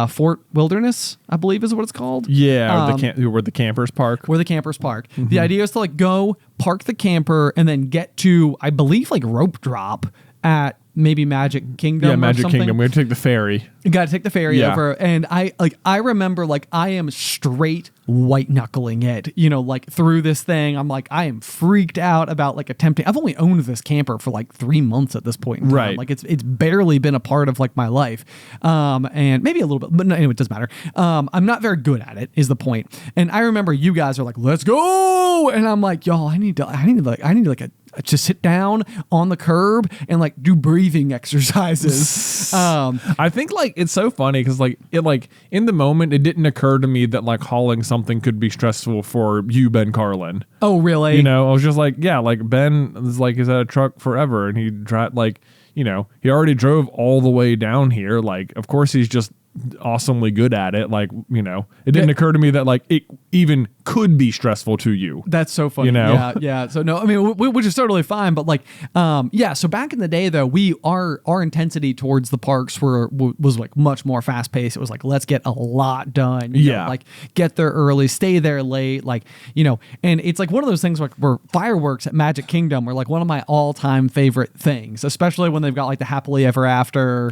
Fort Wilderness, I believe is what it's called. Yeah, where the campers park. Where the campers park. Mm-hmm. The idea is to like go park the camper and then get to, I believe, like rope drop at maybe Magic Kingdom. Yeah, Magic or something. Kingdom. We have to take the ferry. You got to take the ferry over. And I remember like I am straight white knuckling it, like through this thing. I'm like, I am freaked out about like attempting. I've only owned this camper for like 3 months at this point in time. Right. Like it's barely been a part of like my life. And maybe a little bit, but anyway, it doesn't matter. I'm not very good at it is the point. And I remember you guys are like, let's go. And I'm like, y'all, I need to just sit down on the curb and like do breathing exercises. I think like it's so funny because like in the moment it didn't occur to me that like hauling something could be stressful for you, Ben Carlin. Oh really? I was just like, yeah, like Ben is at a truck forever and he drive he already drove all the way down here. Like of course he's just awesomely good at it. Like, it didn't occur to me that like it even could be stressful to you. That's so funny. Yeah. So no, I mean, which is totally fine. But like, so back in the day though, our intensity towards the parks was like much more fast paced. It was like, let's get a lot done. You know, like get there early, stay there late. Like, and it's like one of those things like where fireworks at Magic Kingdom are like one of my all time favorite things, especially when they've got like the happily ever after.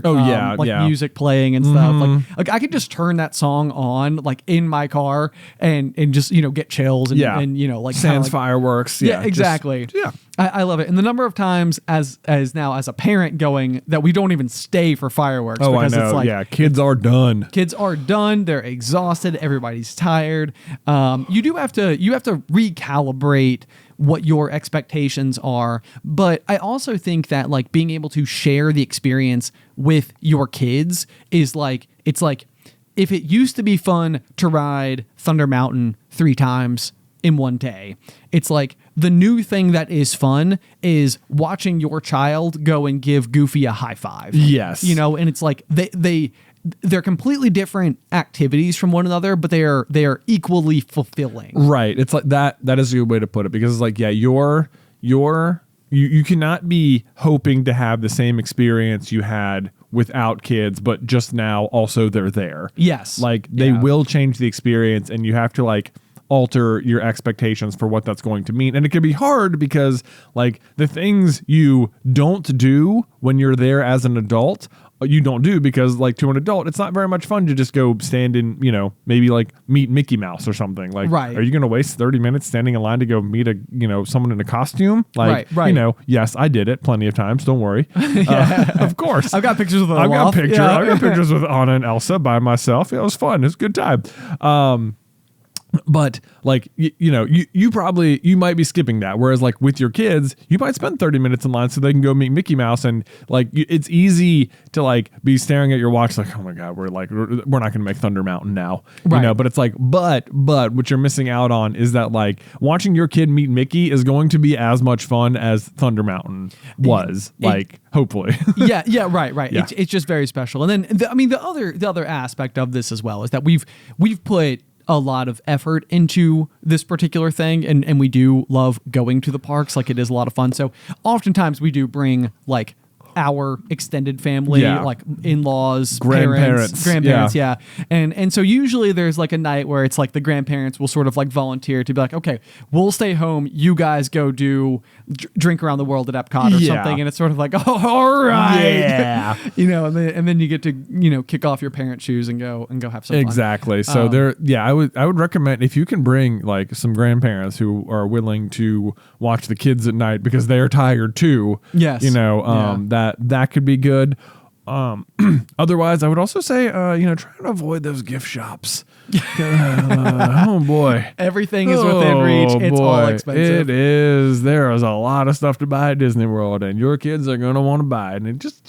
Music playing and stuff. Like I could just turn that song on like in my car and just get chills and like sans fireworks. Yeah, exactly. I love it. And the number of times as a parent going that we don't even stay for fireworks. Oh, because I know. It's like, kids are done. Kids are done. They're exhausted. Everybody's tired. You have to recalibrate what your expectations are. But I also think that like being able to share the experience with your kids is like, it's like if it used to be fun to ride Thunder Mountain 3 times in one day, it's like the new thing that is fun is watching your child go and give Goofy a high five. Yes. And it's like they're completely different activities from one another, but they are equally fulfilling. Right. It's like that is a good way to put it because it's like, you cannot be hoping to have the same experience you had without kids, but just now also they're there. Yes. Like they will change the experience and you have to like alter your expectations for what that's going to mean. And it can be hard because like the things you don't do when you're there as an adult, you don't do because like to an adult, it's not very much fun to just go stand in, maybe like meet Mickey Mouse or something. Like, are you going to waste 30 minutes standing in line to go meet someone in a costume? Like, yes, I did it plenty of times. Don't worry. Of course. I've got pictures with I've got pictures with Anna and Elsa by myself. Yeah, it was fun. It was a good time. But like, you might be skipping that. Whereas like with your kids, you might spend 30 minutes in line so they can go meet Mickey Mouse. And like, it's easy to like be staring at your watch like, oh my God, we're not going to make Thunder Mountain now, but it's like, but what you're missing out on is that like watching your kid meet Mickey is going to be as much fun as Thunder Mountain was hopefully. Right. Yeah. It's just very special. And then, the other aspect of this as well is that we've put a lot of effort into this particular thing and we do love going to the parks. Like it is a lot of fun. So oftentimes we do bring like our extended family, Yeah. like in-laws, Grandparents, grandparents, yeah. And so usually there's like a night where it's like the grandparents will sort of like volunteer to be like, okay, we'll stay home, you guys go do drink around the world at Epcot or Yeah. something, and it's sort of like, oh, all right, Yeah. and then you get to kick off your parent shoes and go have some fun. Exactly. So I would recommend if you can bring like some grandparents who are willing to watch the kids at night because they are tired too. Yes. That could be good. Otherwise, I would also say, try to avoid those gift shops. Oh boy, everything is within reach. It's all expensive. It is. There is a lot of stuff to buy at Disney World, and your kids are going to want to buy it. And just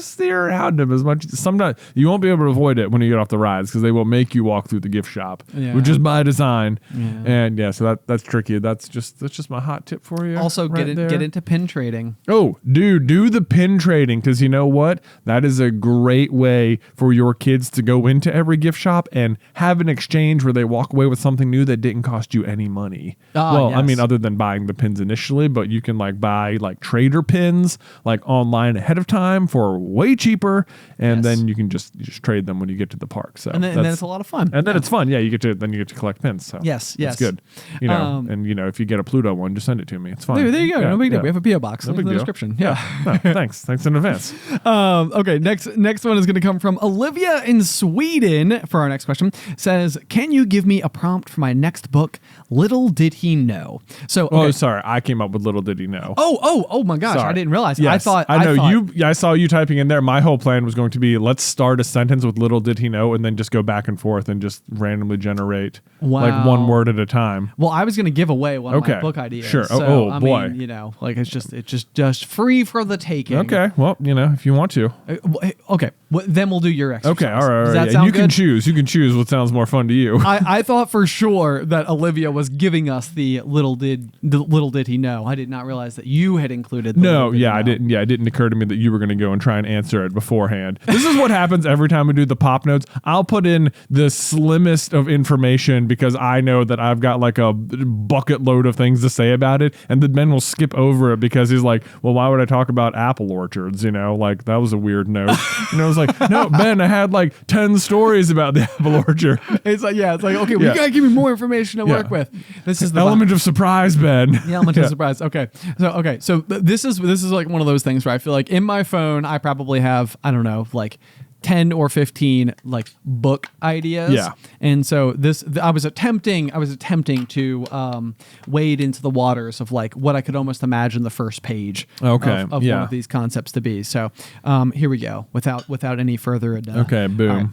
stare around them as much. Sometimes you won't be able to avoid it when you get off the rides because they will make you walk through the gift shop, which is by design. Yeah. And so that's tricky. That's just my hot tip for you. Also, get into pin trading. Oh, dude, do the pin trading because you know what? That is a great way for your kids to go into every gift shop and have an exchange where they walk away with something new that didn't cost you any money. I mean, other than buying the pins initially, but you can like buy like trader pins like online ahead of time for way cheaper, and then you can just trade them when you get to the park. So and then it's a lot of fun. And then it's fun. Yeah, you get to collect pins. So yes, it's good. And if you get a Pluto one, just send it to me. It's fine. There you go. No big deal. We have a PO box. No big in the deal. description. Yeah. No, thanks in advance. Okay, next one is going to come from Olivia in Sweden for our next question. Says, can you give me a prompt for my next book? Little did he know. So, okay. Oh, sorry, I came up with little did he know. Oh my gosh, sorry. I didn't realize. Yes, I saw you typing in there. My whole plan was going to be let's start a sentence with little did he know, and then just go back and forth and just randomly generate like one word at a time. Well, I was going to give of my book ideas. Sure. So, I boy. mean, it's just free for the taking. Okay. Well, if you want to. Okay. Well, then we'll do your exercise. Okay. All right. Does that sound you good? can choose. You can choose what sounds more fun to you. I thought for sure that Olivia was giving us the little did he know. I did not realize that you had included the No, I didn't. Yeah, it didn't occur to me that you were going to go and try and answer it beforehand. This is what happens every time we do the pop notes. I'll put in the slimmest of information because I know that I've got like a bucket load of things to say about it, and then Ben will skip over it because he's like, well, why would I talk about apple orchards? Like that was a weird note. And I was like, no, Ben, I had like 10 stories about the apple orchard. It's like, okay, well, you gotta give me more information to work with. This is the element of surprise, Ben. The element of surprise. Okay. So this is like one of those things where I feel like in my phone I probably have, I don't know, like 10 or 15 like book ideas. Yeah. And so I was attempting to wade into the waters of like what I could almost imagine the first page of one of these concepts to be. So here we go without any further ado. Okay, boom. Right.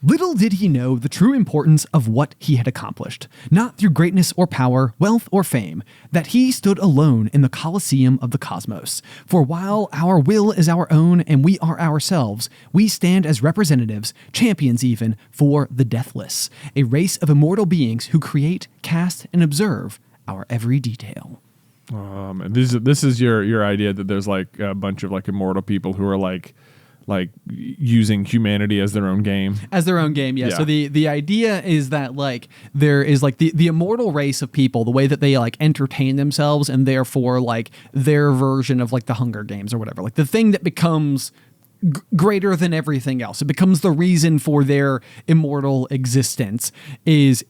Little did he know the true importance of what he had accomplished, not through greatness or power, wealth or fame, that he stood alone in the Colosseum of the cosmos. For while our will is our own and we are ourselves, we stand as representatives, champions even, for the deathless, a race of immortal beings who create, cast, and observe our every detail. And this is your idea that there's like a bunch of like immortal people who are like using humanity as their own game. Yeah. So the idea is that like there is like the immortal race of people, the way that they like entertain themselves, and therefore like their version of like the Hunger Games or whatever, like the thing that becomes greater than everything else. It becomes the reason for their immortal existence is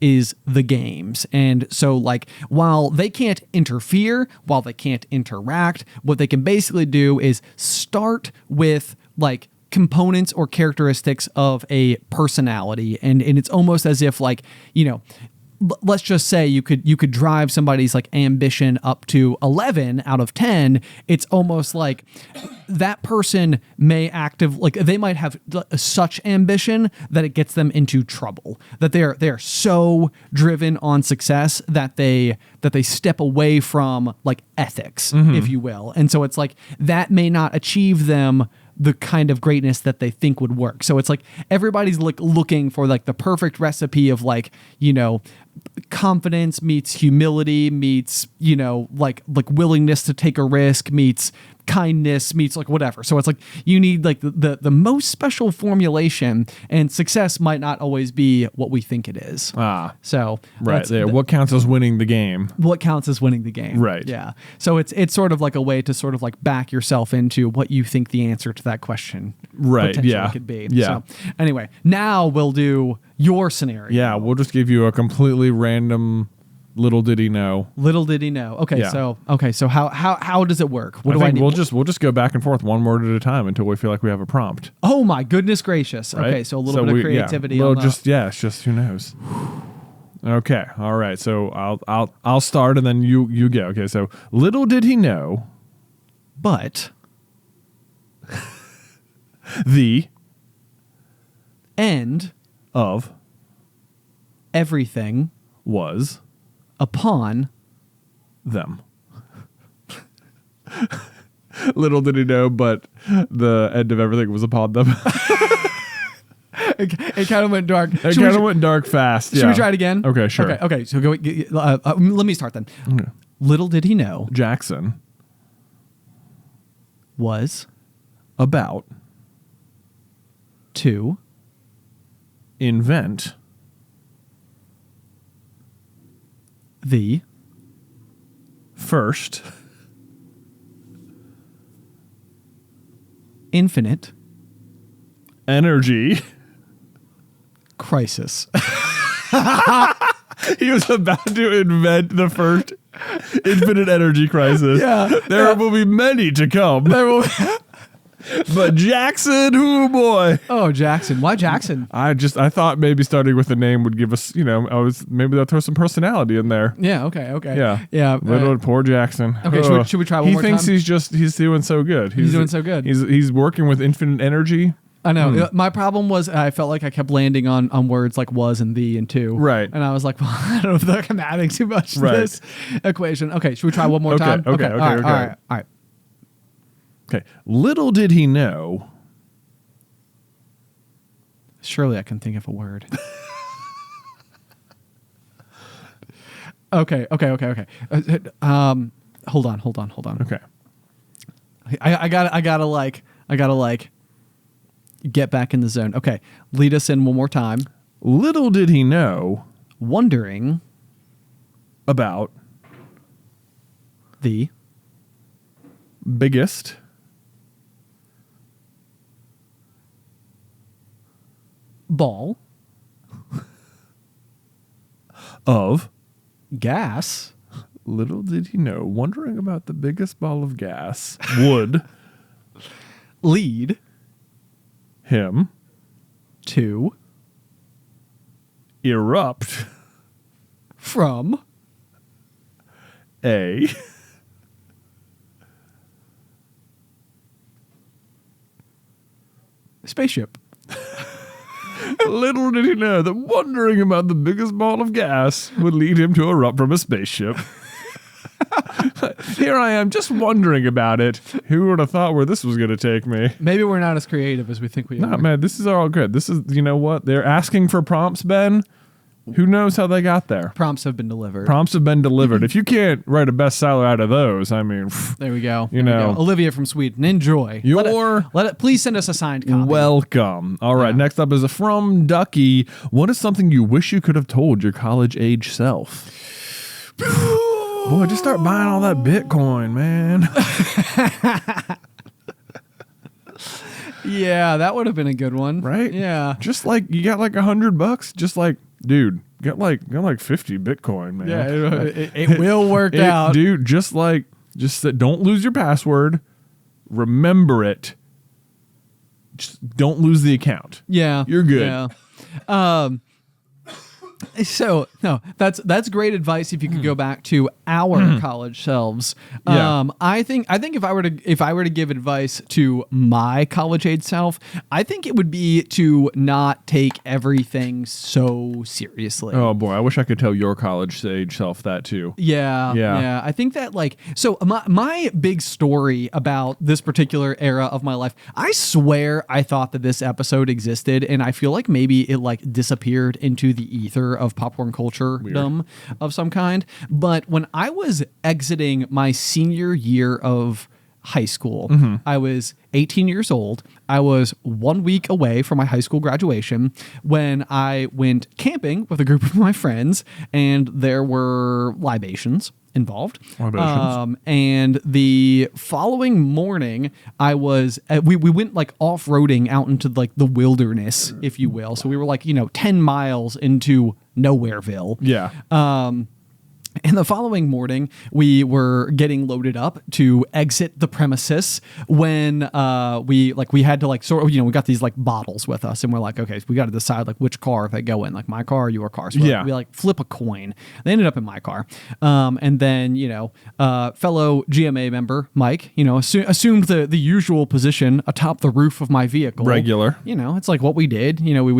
the games. And so like while they can't interfere, while they can't interact, what they can basically do is start with like components or characteristics of a personality, and it's almost as if like, let's just say you could drive somebody's like ambition up to 11 out of 10. It's almost like that person may they might have such ambition that it gets them into trouble, that they're so driven on success that they step away from like ethics, if you will. And so it's like that may not achieve them the kind of greatness that they think would work. So it's like everybody's like looking for like the perfect recipe of like, confidence meets humility meets, like willingness to take a risk meets kindness meets like whatever. So it's like you need like the most special formulation, and success might not always be what we think it is. So right there. What counts as winning the game? What counts as winning the game? Right. Yeah. So it's sort of like a way to sort of like back yourself into what you think the answer to that question potentially could be. Yeah. So anyway, now we'll do your scenario. Yeah, we'll just give you a completely random little did he know. Little did he know. Okay, Yeah. so how does it work? What I do I think need? we'll just go back and forth one word at a time until we feel like we have a prompt. Oh my goodness gracious. Right? Okay, so a little bit of creativity. It's just who knows. Okay, all right. So I'll start and then you go. Okay, so little did he know, but the end of everything was upon them. Little did he know, but the end of everything was upon them. it kind of went dark. It kind of went dark fast. Should we try it again? Okay, sure. Okay. So go. Let me start then. Okay. Little did he know, Jackson was about to invent the first infinite energy crisis. He was about to invent the first infinite energy crisis. Yeah. There will be many to come. But Jackson, oh boy. Oh, Jackson. Why Jackson? I thought maybe starting with a name would give us, maybe they'll throw some personality in there. Yeah, okay. Yeah. Little poor Jackson. Okay, should we try one more time? He thinks he's doing so good. He's doing so good. He's working with infinite energy. I know. My problem was I felt like I kept landing on words like was and the and to. Right. And I was like, well, I don't know if I'm adding too much to this equation. Okay, should we try one more time? Okay. All right. Okay. Little did he know. Surely I can think of a word. Okay. Hold on. Okay. I gotta get back in the zone. Okay. Lead us in one more time. Little did he know Wondering about the biggest ball of gas little did he know wondering about the biggest ball of gas would lead him to erupt from a spaceship. Little did he know that wondering about the biggest ball of gas would lead him to erupt from a spaceship. Here I am just wondering about it. Who would have thought where this was going to take me? Maybe we're not as creative as we think we are. No, man, this is all good. This is, you know what? They're asking for prompts, Ben. Who knows how they got there? Prompts have been delivered. Prompts have been delivered. If you can't write a bestseller out of those, I mean, there we go. You know. Olivia from Sweden. Enjoy. Let it. Please send us a signed copy. Welcome. All right. Next up is a from Ducky. What is something you wish you could have told your college age self? Boy, just start buying all that Bitcoin, man. Yeah, that would have been a good one. Right? Yeah. Just like you got like $100. Just like, dude, got like 50 Bitcoin, man. Yeah, it will work out. Dude, just don't lose your password. Remember it. Just don't lose the account. Yeah. You're good. Yeah. So no, that's great advice. If you could go back to our college selves, I think if I were to give advice to my college age self, I think it would be to not take everything so seriously. Oh boy, I wish I could tell your college age self that too. Yeah. I think that so my big story about this particular era of my life, I swear I thought that this episode existed, and I feel like maybe it disappeared into the ether of popcorn culture-dom of some kind. But when I was exiting my senior year of high school. I was 18 years old. I was 1 week away from my high school graduation when I went camping with a group of my friends, and there were libations involved. And the following morning, I was we went like off-roading out into like the wilderness, if you will. So we were like 10 miles into Nowhereville. Yeah. And the following morning, we were getting loaded up to exit the premises when we had to we got these like bottles with us, and we're like, okay, so we got to decide like which car they go in, like my car or your car. So we like flip a coin. They ended up in my car, and then fellow GMA member Mike, assumed the usual position atop the roof of my vehicle. Regular. It's like what we did. We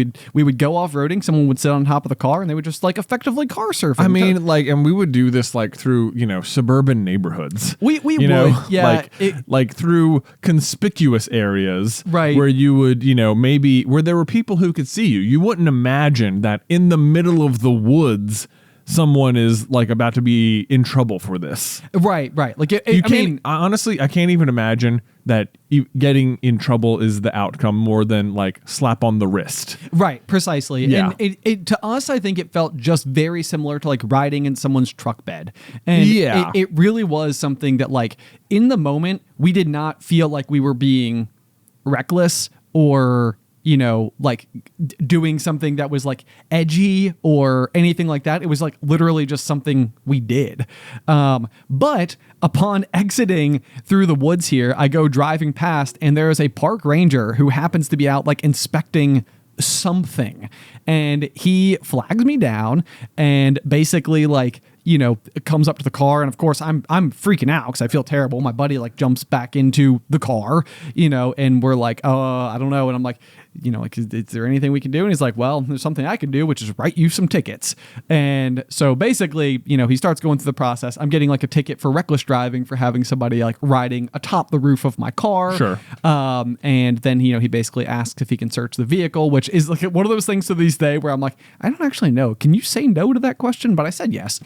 would go off roading. Someone would sit on top of the car, and they would just like effectively car surf. I mean, and we would do this like through suburban neighborhoods. We would, yeah, like through conspicuous areas, right? Where you would maybe where there were people who could see you. You wouldn't imagine that in the middle of the woods someone is like about to be in trouble for this. Right. Like honestly, I can't even imagine that getting in trouble is the outcome more than like slap on the wrist. Right, precisely. Yeah. And it to us, I think it felt just very similar to like riding in someone's truck bed. And it really was something that like in the moment, we did not feel like we were being reckless or like doing something that was like edgy or anything like that. It was like literally just something we did. But upon exiting through the woods here, I go driving past, and there is a park ranger who happens to be out like inspecting something, and he flags me down and basically like comes up to the car, and of course I'm freaking out because I feel terrible. My buddy like jumps back into the car, and we're like, I don't know, and I'm like, is there anything we can do? And he's like, well, there's something I can do, which is write you some tickets. And so basically, he starts going through the process. I'm getting like a ticket for reckless driving for having somebody like riding atop the roof of my car. Sure. And then he basically asks if he can search the vehicle, which is like one of those things to this day where I'm like, I don't actually know. Can you say no to that question? But I said yes.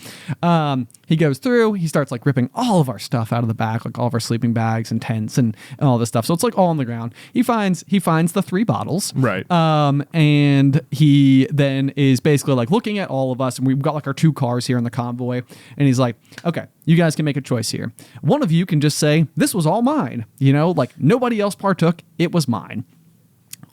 He goes through, he starts like ripping all of our stuff out of the back, like all of our sleeping bags and tents and all this stuff. So it's like all on the ground. He finds the 3 bottles. Right. And he then is basically like looking at all of us, and we've got like our 2 cars here in the convoy. And he's like, okay, you guys can make a choice here. One of you can just say, this was all mine. Like nobody else partook. It was mine.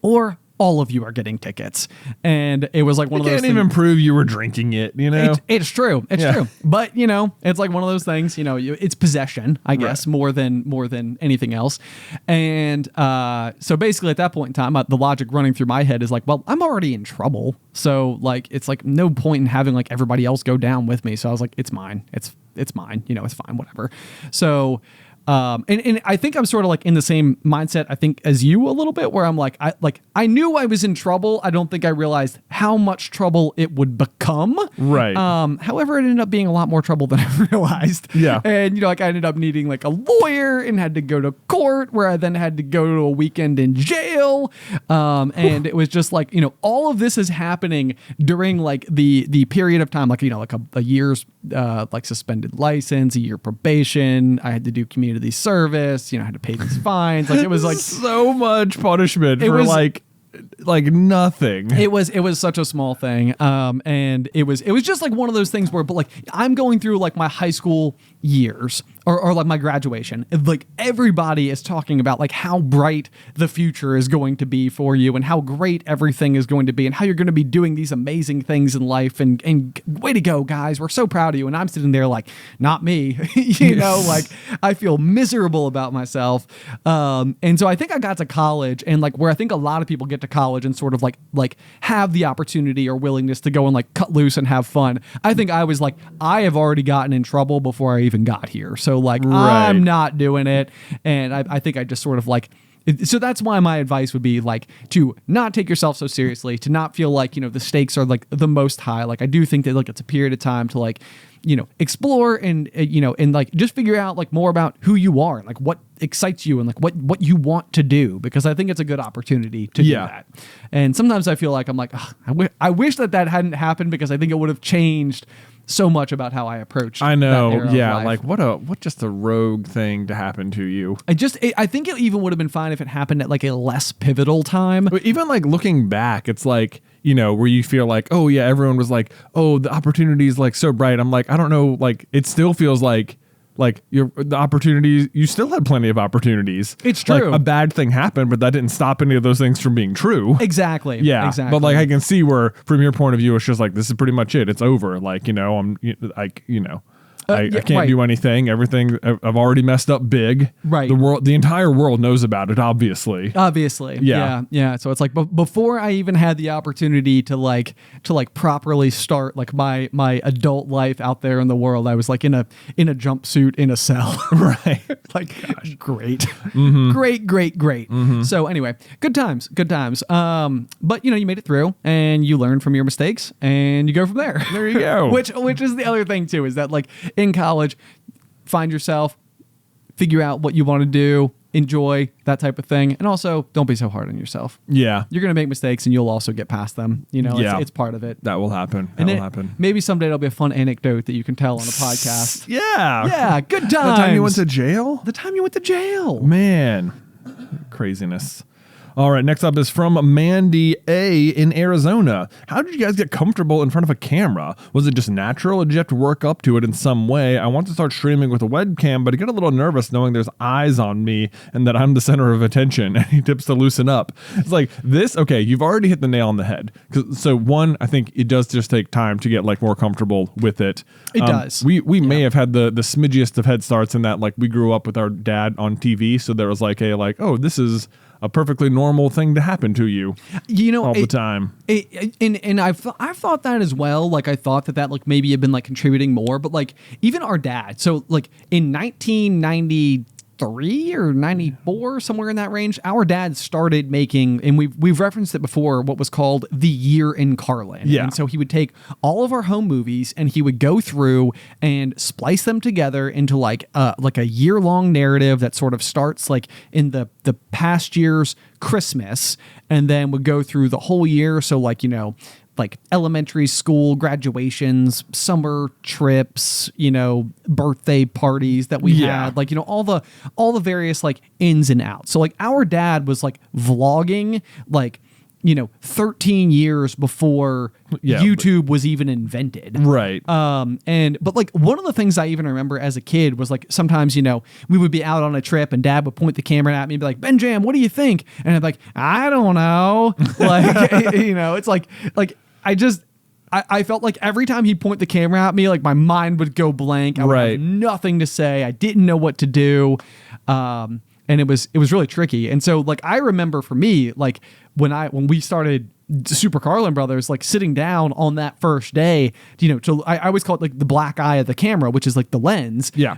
Or all of you are getting tickets. And it was like one of those things. Can't even prove you were drinking it, It's true. It's true. But, it's like one of those things, it's possession, I guess, more than anything else. And so basically at that point in time, the logic running through my head is like, well, I'm already in trouble. So like, it's like no point in having like everybody else go down with me. So I was like, it's mine. It's mine. It's fine, whatever. So and I think I'm sort of like in the same mindset, I think, as you a little bit, where I'm like, I knew I was in trouble. I don't think I realized how much trouble it would become. Right. However, it ended up being a lot more trouble than I realized. Yeah. And, like I ended up needing like a lawyer and had to go to court, where I then had to go to a weekend in jail. And it was just like, all of this is happening during like the period of time, like, like a year's like suspended license, a year probation. I had to do community service, I had to pay these fines. Like it was like so much punishment for like nothing. It was such a small thing. And it was just like one of those things where, but like I'm going through like my high school years or like my graduation. Like everybody is talking about like how bright the future is going to be for you and how great everything is going to be and how you're going to be doing these amazing things in life and way to go, guys. We're so proud of you. And I'm sitting there like, not me, like I feel miserable about myself. And so I think I got to college, and like where I think a lot of people get to college and sort of like have the opportunity or willingness to go and like cut loose and have fun. I think I was like, I have already gotten in trouble before I even got here. So like, right. I'm not doing it. And I think I just sort of like, so that's why my advice would be like to not take yourself so seriously, to not feel like, the stakes are like the most high. Like I do think that like it's a period of time to like, explore and, and like just figure out like more about who you are and like what excites you and like what you want to do, because I think it's a good opportunity to do that. And sometimes I feel like I'm like, I wish that hadn't happened, because I think it would have changed so much about how I approached. I know. That era of Yeah. life. Like what just a rogue thing to happen to you. I think it even would have been fine if it happened at like a less pivotal time. But even like looking back, it's like, where you feel like, oh yeah, everyone was like, oh, the opportunity is like so bright. I'm like, I don't know. Like it still feels like the opportunities, you still had plenty of opportunities. It's true. Like, a bad thing happened, but that didn't stop any of those things from being true. Exactly. Yeah. Exactly. But like I can see where from your point of view, it's just like, this is pretty much it. It's over. Like, I can't do anything. Everything I've already messed up big. Right. The entire world knows about it, obviously. Yeah. So it's like before I even had the opportunity to properly start like my adult life out there in the world, I was like in a jumpsuit in a cell. Right. Like, gosh, great. Mm-hmm. Great. Mm-hmm. So anyway, good times. But you made it through and you learn from your mistakes and you go from there. There you go. Which is the other thing too, is that like in college, find yourself, figure out what you want to do, enjoy that type of thing. And also don't be so hard on yourself. Yeah. You're going to make mistakes and you'll also get past them. Yeah. It's part of it. That will happen. That will happen. Maybe someday it'll be a fun anecdote that you can tell on a podcast. Yeah. Yeah. Good times. The time you went to jail? The time you went to jail. Man. Craziness. All right, next up is from Mandy A in Arizona. How did you guys get comfortable in front of a camera? Was it just natural or did you have to work up to it in some way? I want to start streaming with a webcam, but I get a little nervous knowing there's eyes on me and that I'm the center of attention. Any tips to loosen up? It's like this, okay, you've already hit the nail on the head. So one, I think it does just take time to get like more comfortable with it. It does. We may have had the smidgiest of head starts in that like we grew up with our dad on TV, so there was like oh, this is a perfectly normal thing to happen to you, all the time. And I've thought that as well. Like I thought that like maybe had been like contributing more, but like even our dad. So like in 1993 or 94, somewhere in that range, our dad started making, and we've referenced it before, what was called The Year in Carlin. Yeah. And so he would take all of our home movies and he would go through and splice them together into like a year-long narrative that sort of starts like in the past year's Christmas and then would go through the whole year. So like, like elementary school graduations, summer trips, birthday parties that we had, like, all the various like ins and outs. So like our dad was like vlogging like, 13 years before YouTube was even invented. Right. But like one of the things I even remember as a kid was like sometimes, we would be out on a trip and dad would point the camera at me and be like, "Benjam, what do you think?" And I'm like, "I don't know." Like, it's like I felt like every time he'd point the camera at me, like my mind would go blank. I would have nothing to say. I didn't know what to do. And it was really tricky. And so like, I remember for me, like when we started Super Carlin Brothers, like sitting down on that first day, I always call it like the black eye of the camera, which is like the lens. Yeah.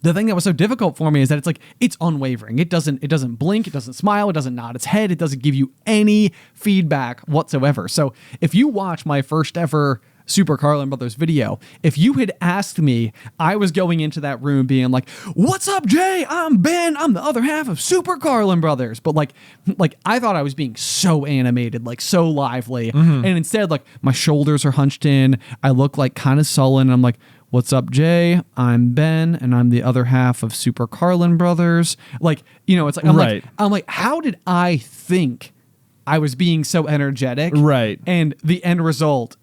The thing that was so difficult for me is that it's unwavering. It doesn't blink, it doesn't smile, it doesn't nod its head, it doesn't give you any feedback whatsoever. So if you watch my first ever Super Carlin Brothers video, if you had asked me, I was going into that room being like, "What's up, Jay? I'm Ben. I'm the other half of Super Carlin Brothers." But like I thought I was being so animated, like so lively. And instead, like my shoulders are hunched in. I look like kind of sullen. I'm like, "What's up, Jay? I'm Ben, and I'm the other half of Super Carlin Brothers." Like, it's like, I'm like, how did I think I was being so energetic? Right. And the end result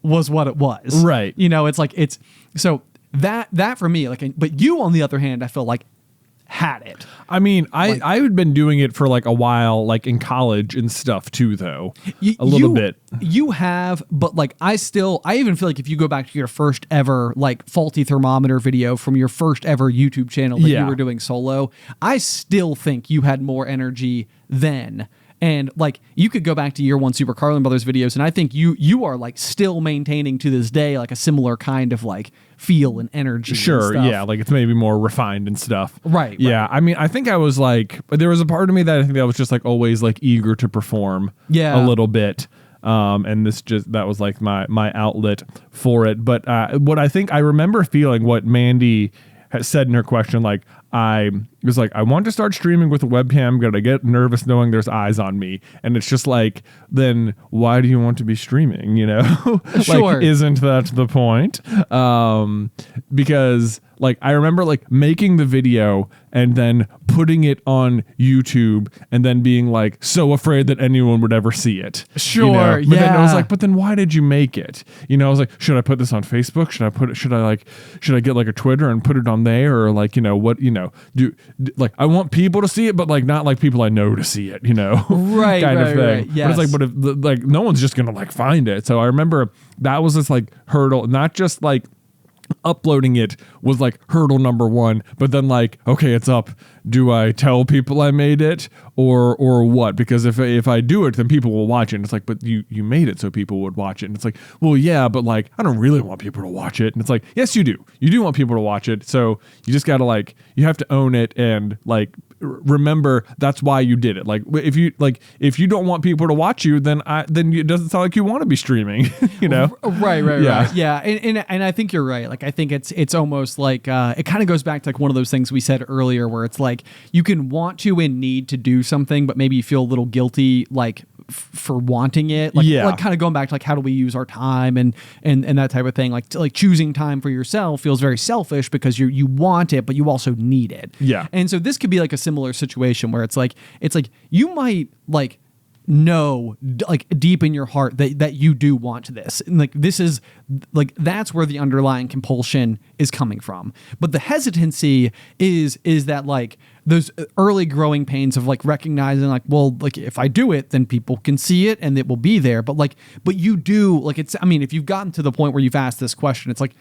was what it was. Right. It's like, it's so that for me, like, but you on the other hand, I feel like had it. I mean, I had been doing it for like a while, like in college and stuff too, though. A little bit. You have, but like I even feel like if you go back to your first ever like faulty thermometer video from your first ever YouTube channel that you were doing solo, I still think you had more energy then. And like you could go back to year one Super Carlin Brothers videos, and I think you are like still maintaining to this day like a similar kind of like feel and energy. Sure, and stuff. yeah, like it's maybe more refined and stuff. Right. Yeah, I mean, I think I was like, there was a part of me that I think I was just like always like eager to perform. Yeah. A little bit. And that was like my outlet for it. But what I think I remember feeling, what Mandy has said in her question, like I It was like, I want to start streaming with a webcam, but I get nervous knowing there's eyes on me. And it's just like, then why do you want to be streaming? You know, Sure. like, isn't that the point? Because like, I remember like making the video and then putting it on YouTube and then being like so afraid that anyone would ever see it. Sure. You know? But then I was Yeah. like, but then why did you make it? You know, I was like, should I put this on Facebook? Should I get like a Twitter and put it on there? Or like, you know, what, you know, like, I want people to see it, but like, not like people I know to see it, you know? Right, kind of right, thing. right. Yes. But it's like, but if like, no one's just going to like find it. So I remember that was this like hurdle, not just like, uploading it was like hurdle number one, but then like, okay, it's up. Do I tell people I made it or what? Because if I do it, then people will watch it. And it's like, but you made it so people would watch it. And it's like, well, yeah, but like, I don't really want people to watch it. And it's like, yes, you do. You do want people to watch it. So you just got to like, you have to own it and like, remember that's why you did it. Like if you don't want people to watch you, then it doesn't sound like you want to be streaming, you know? Right. Yeah. And I think you're right. Like, I think it's almost like, it kind of goes back to like one of those things we said earlier where it's like, you can want to and need to do something, but maybe you feel a little guilty, like for wanting it. Like, yeah. like kind of going back to like, how do we use our time and that type of thing? Like, like choosing time for yourself feels very selfish because you want it, but you also need it. Yeah. And so this could be like a similar situation where it's like you might like know like deep in your heart that you do want this, and like this is like that's where the underlying compulsion is coming from. But the hesitancy is that like those early growing pains of like recognizing like, well, like if I do it, then people can see it and it will be there. But you do like, it's, I mean, if you've gotten to the point where you've asked this question, it's like,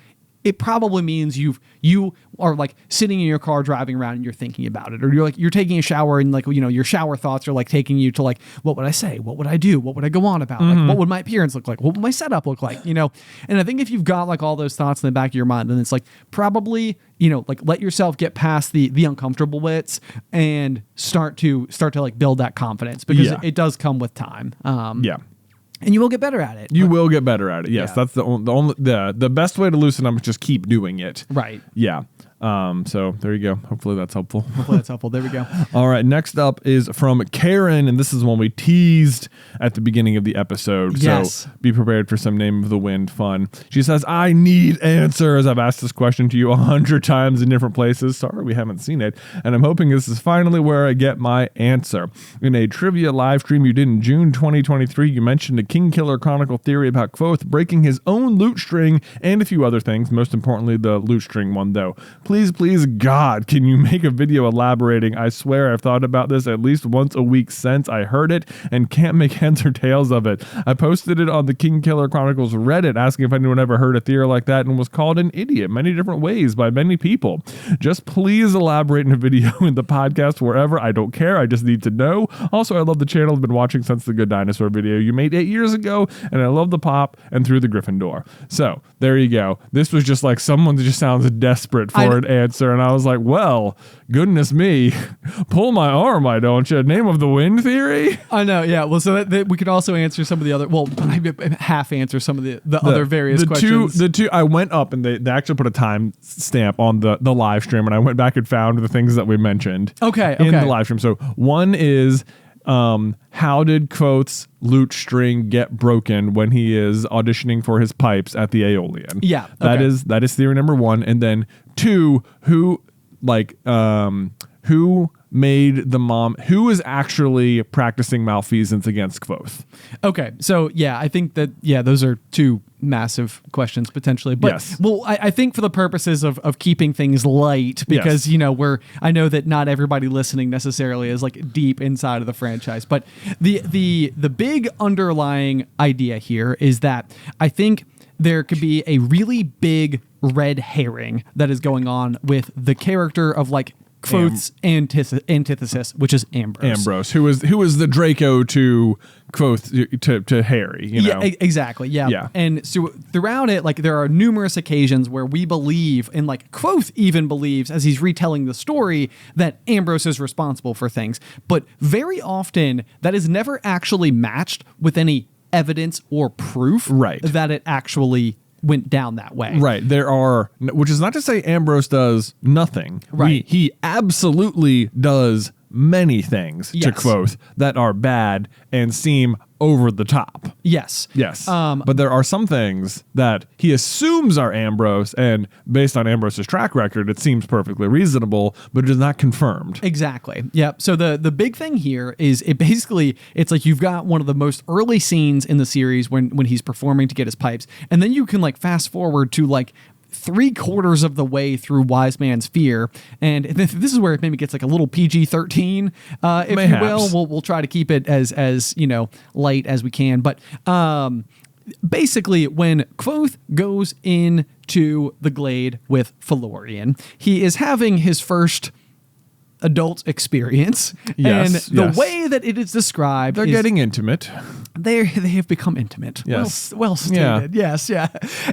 it probably means you are like sitting in your car driving around and you're thinking about it, or you're taking a shower and like, you know, your shower thoughts are like taking you to like, what would I say? What would I do? What would I go on about? Like, what would my appearance look like? What would my setup look like? You know? And I think if you've got like all those thoughts in the back of your mind, then it's like probably, you know, like let yourself get past the uncomfortable bits and start to like build that confidence, because it does come with time. Yeah. And you will get better at it. You will get better at it. Yes, Yeah. that's the best way to loosen up is just keep doing it. Right. Yeah. So there you go. Hopefully that's helpful. Hopefully that's helpful. There we go. All right. Next up is from Karen, and this is one we teased at the beginning of the episode. Yes. So be prepared for some Name of the Wind fun. She says, I need answers. I've asked this question to you 100 times in different places. Sorry, we haven't seen it. And I'm hoping this is finally where I get my answer. In a trivia live stream you did in June 2023, you mentioned a King Killer Chronicle theory about Kvothe breaking his own loot string and a few other things, most importantly the loot string one though. Please, God, can you make a video elaborating? I swear I've thought about this at least once a week since I heard it and can't make heads or tails of it. I posted it on the King Killer Chronicles Reddit asking if anyone ever heard a theory like that and was called an idiot many different ways by many people. Just please elaborate in a video in the podcast, wherever. I don't care. I just need to know. Also, I love the channel. I've been watching since the Good Dinosaur video you made 8 years ago, and I love the pop and through the Griffin door. So there you go. This was just like someone that just sounds desperate for an answer. And I was like, well, goodness me, pull my arm, why don't you? Name of the Wind theory? I know, yeah. Well, so that we could also answer some of the other, well, maybe half answer some of the other various questions. The two, I went up and they actually put a time stamp on the live stream, and I went back and found the things that we mentioned in the live stream. So one is, how did Kvothe's loot string get broken when he is auditioning for his pipes at the Aeolian? Yeah. That is theory number one. And then two, who made the mom, who is actually practicing malfeasance against Kvothe? Okay. So yeah, I think that, those are two massive questions potentially, but yes. Well, I think for the purposes of keeping things light, because yes. you know, I know that not everybody listening necessarily is like deep inside of the franchise, but the big underlying idea here is that I think there could be a really big red herring that is going on with the character of like Kvothe's antithesis, which is Ambrose. Who is the Draco to Kvothe to Harry, you know? Yeah, exactly. Yeah. And so throughout it, like there are numerous occasions where we believe, and like Kvothe even believes as he's retelling the story, that Ambrose is responsible for things. But very often that is never actually matched with any evidence or proof right. that it actually went down that way. Right. Which is not to say Ambrose does nothing. Right. He absolutely does many things to Quoth that are bad and seem over the top. Yes. Yes. But there are some things that he assumes are Ambrose, and based on Ambrose's track record, it seems perfectly reasonable, but it is not confirmed. Exactly. Yep. So the big thing here is it's like you've got one of the most early scenes in the series when he's performing to get his pipes, and then you can like fast forward to like 3/4 of the way through Wise Man's Fear, and this is where it maybe gets like a little PG-13, if Mayhaps. you will. We'll try to keep it as light as we can, but basically when Quoth goes into the glade with Felurian, he is having his first adult experience, and the way that it is described, they're getting intimate. They have become intimate. Yes. Well stated. Yeah. Yes. Yeah.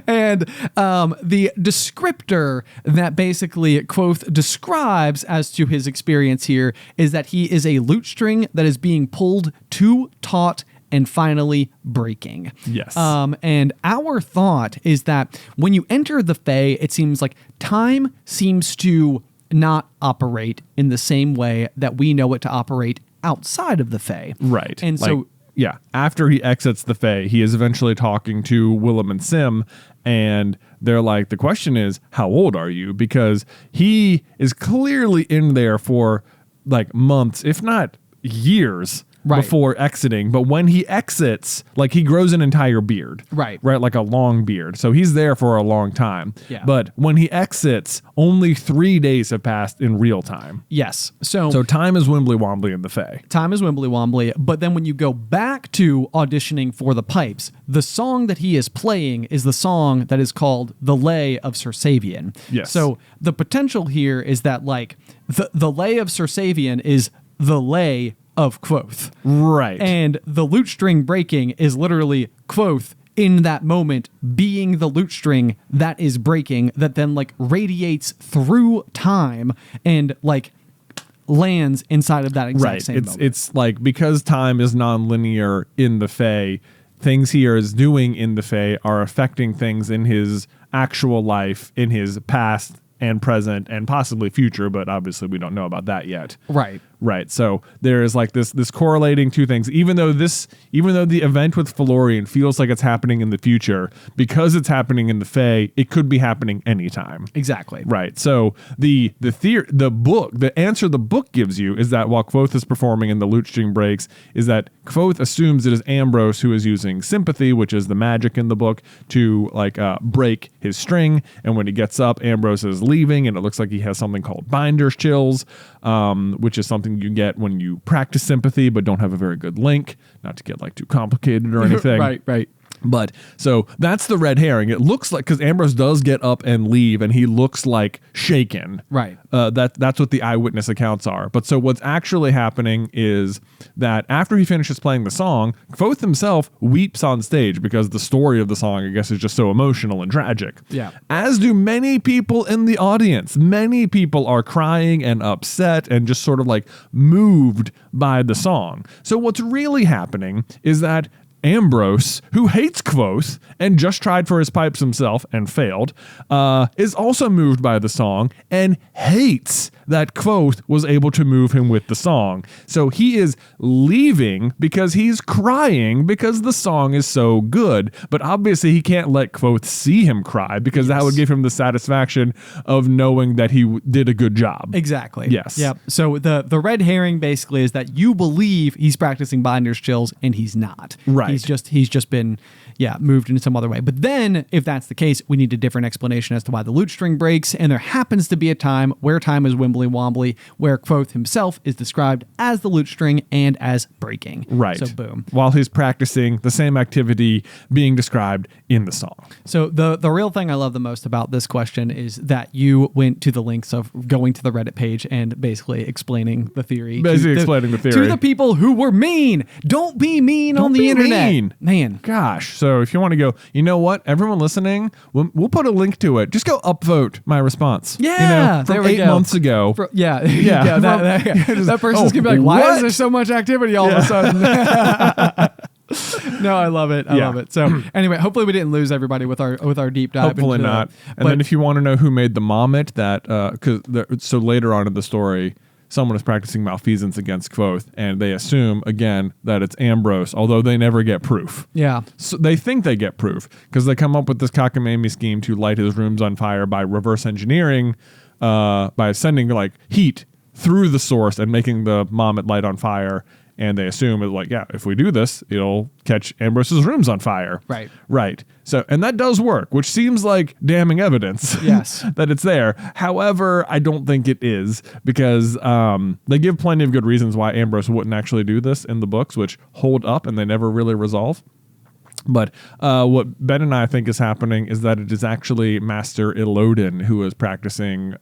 And the descriptor that basically Quoth describes as to his experience here is that he is a lute string that is being pulled too taut and finally breaking. Yes. And our thought is that when you enter the Fae, it seems like time seems to not operate in the same way that we know it to operate outside of the Fae. Right. And so after he exits the Fae, he is eventually talking to Willem and Sim, and they're like, the question is, how old are you? Because he is clearly in there for like months, if not years, before exiting. But when he exits, like he grows an entire beard. Right, like a long beard. So he's there for a long time. Yeah. But when he exits, only 3 days have passed in real time. Yes. So time is Wimbly Wombly in the Fae. Time is Wimbly Wombly. But then when you go back to auditioning for the pipes, the song that he is playing is the song that is called The Lay of Sir Savian. Yes. So the potential here is that like the Lay of Sir Savian is the lay of Quoth. Right. And the lute string breaking is literally Quoth in that moment being the lute string that is breaking, that then like radiates through time and like lands inside of that exact same moment. It's like, because time is non-linear in the Fae, things he is doing in the Fae are affecting things in his actual life, in his past and present and possibly future, but obviously we don't know about that yet. Right. So there is like this correlating two things. Even though the event with Felurian feels like it's happening in the future, because it's happening in the Fae, it could be happening anytime. Exactly. Right. So the answer the book gives you is that while Quoth is performing and the lute string breaks, is that Quoth assumes it is Ambrose who is using sympathy, which is the magic in the book, to like break his string. And when he gets up, Ambrose is leaving, and it looks like he has something called binder's chills, which is something you get when you practice sympathy but don't have a very good link. Not to get like too complicated or anything. Right. But so that's the red herring. It looks like, because Ambrose does get up and leave, and he looks like shaken. Right. That's what the eyewitness accounts are. But so what's actually happening is that after he finishes playing the song, Quoth himself weeps on stage because the story of the song, I guess, is just so emotional and tragic. Yeah. As do many people in the audience. Many people are crying and upset and just sort of like moved by the song. So what's really happening is that Ambrose, who hates Quoth and just tried for his pipes himself and failed, is also moved by the song and hates that Quoth was able to move him with the song. So he is leaving because he's crying because the song is so good. But obviously he can't let Quoth see him cry, because that would give him the satisfaction of knowing that he did a good job. Exactly. Yes. Yep. So the red herring basically is that you believe he's practicing binder's chills and he's not. Right. He's just been moved in some other way. But then if that's the case, we need a different explanation as to why the lute string breaks. And there happens to be a time where time is Wimbly Wombly, where Quoth himself is described as the lute string and as breaking. Right. So boom. While he's practicing the same activity being described in the song. So the real thing I love the most about this question is that you went to the links of going to the Reddit page and basically explaining the theory. Explaining the theory. To the people who were mean. Don't be mean on the internet. Man. Gosh. So if you want to go, you know what? Everyone listening, we'll put a link to it. Just go upvote my response. Yeah. From 8 months ago. That person's going to be like, why is there so much activity all of a sudden? No, I love it. I love it. So anyway, hopefully we didn't lose everybody with our deep dive. Hopefully not. And then if you want to know who made the Mommet, so later on in the story, someone is practicing malfeasance against Quoth, and they assume, again, that it's Ambrose, although they never get proof. Yeah. So they think they get proof, because they come up with this cockamamie scheme to light his rooms on fire by reverse engineering, by sending, like, heat through the source and making the Mommet light on fire. And they assume, like, yeah, if we do this, it'll catch Ambrose's rooms on fire. Right. Right. So, and that does work, which seems like damning evidence. Yes. that it's there. However, I don't think it is, because they give plenty of good reasons why Ambrose wouldn't actually do this in the books, which hold up and they never really resolve. But what Ben and I think is happening is that it is actually Master Ilodin who is practicing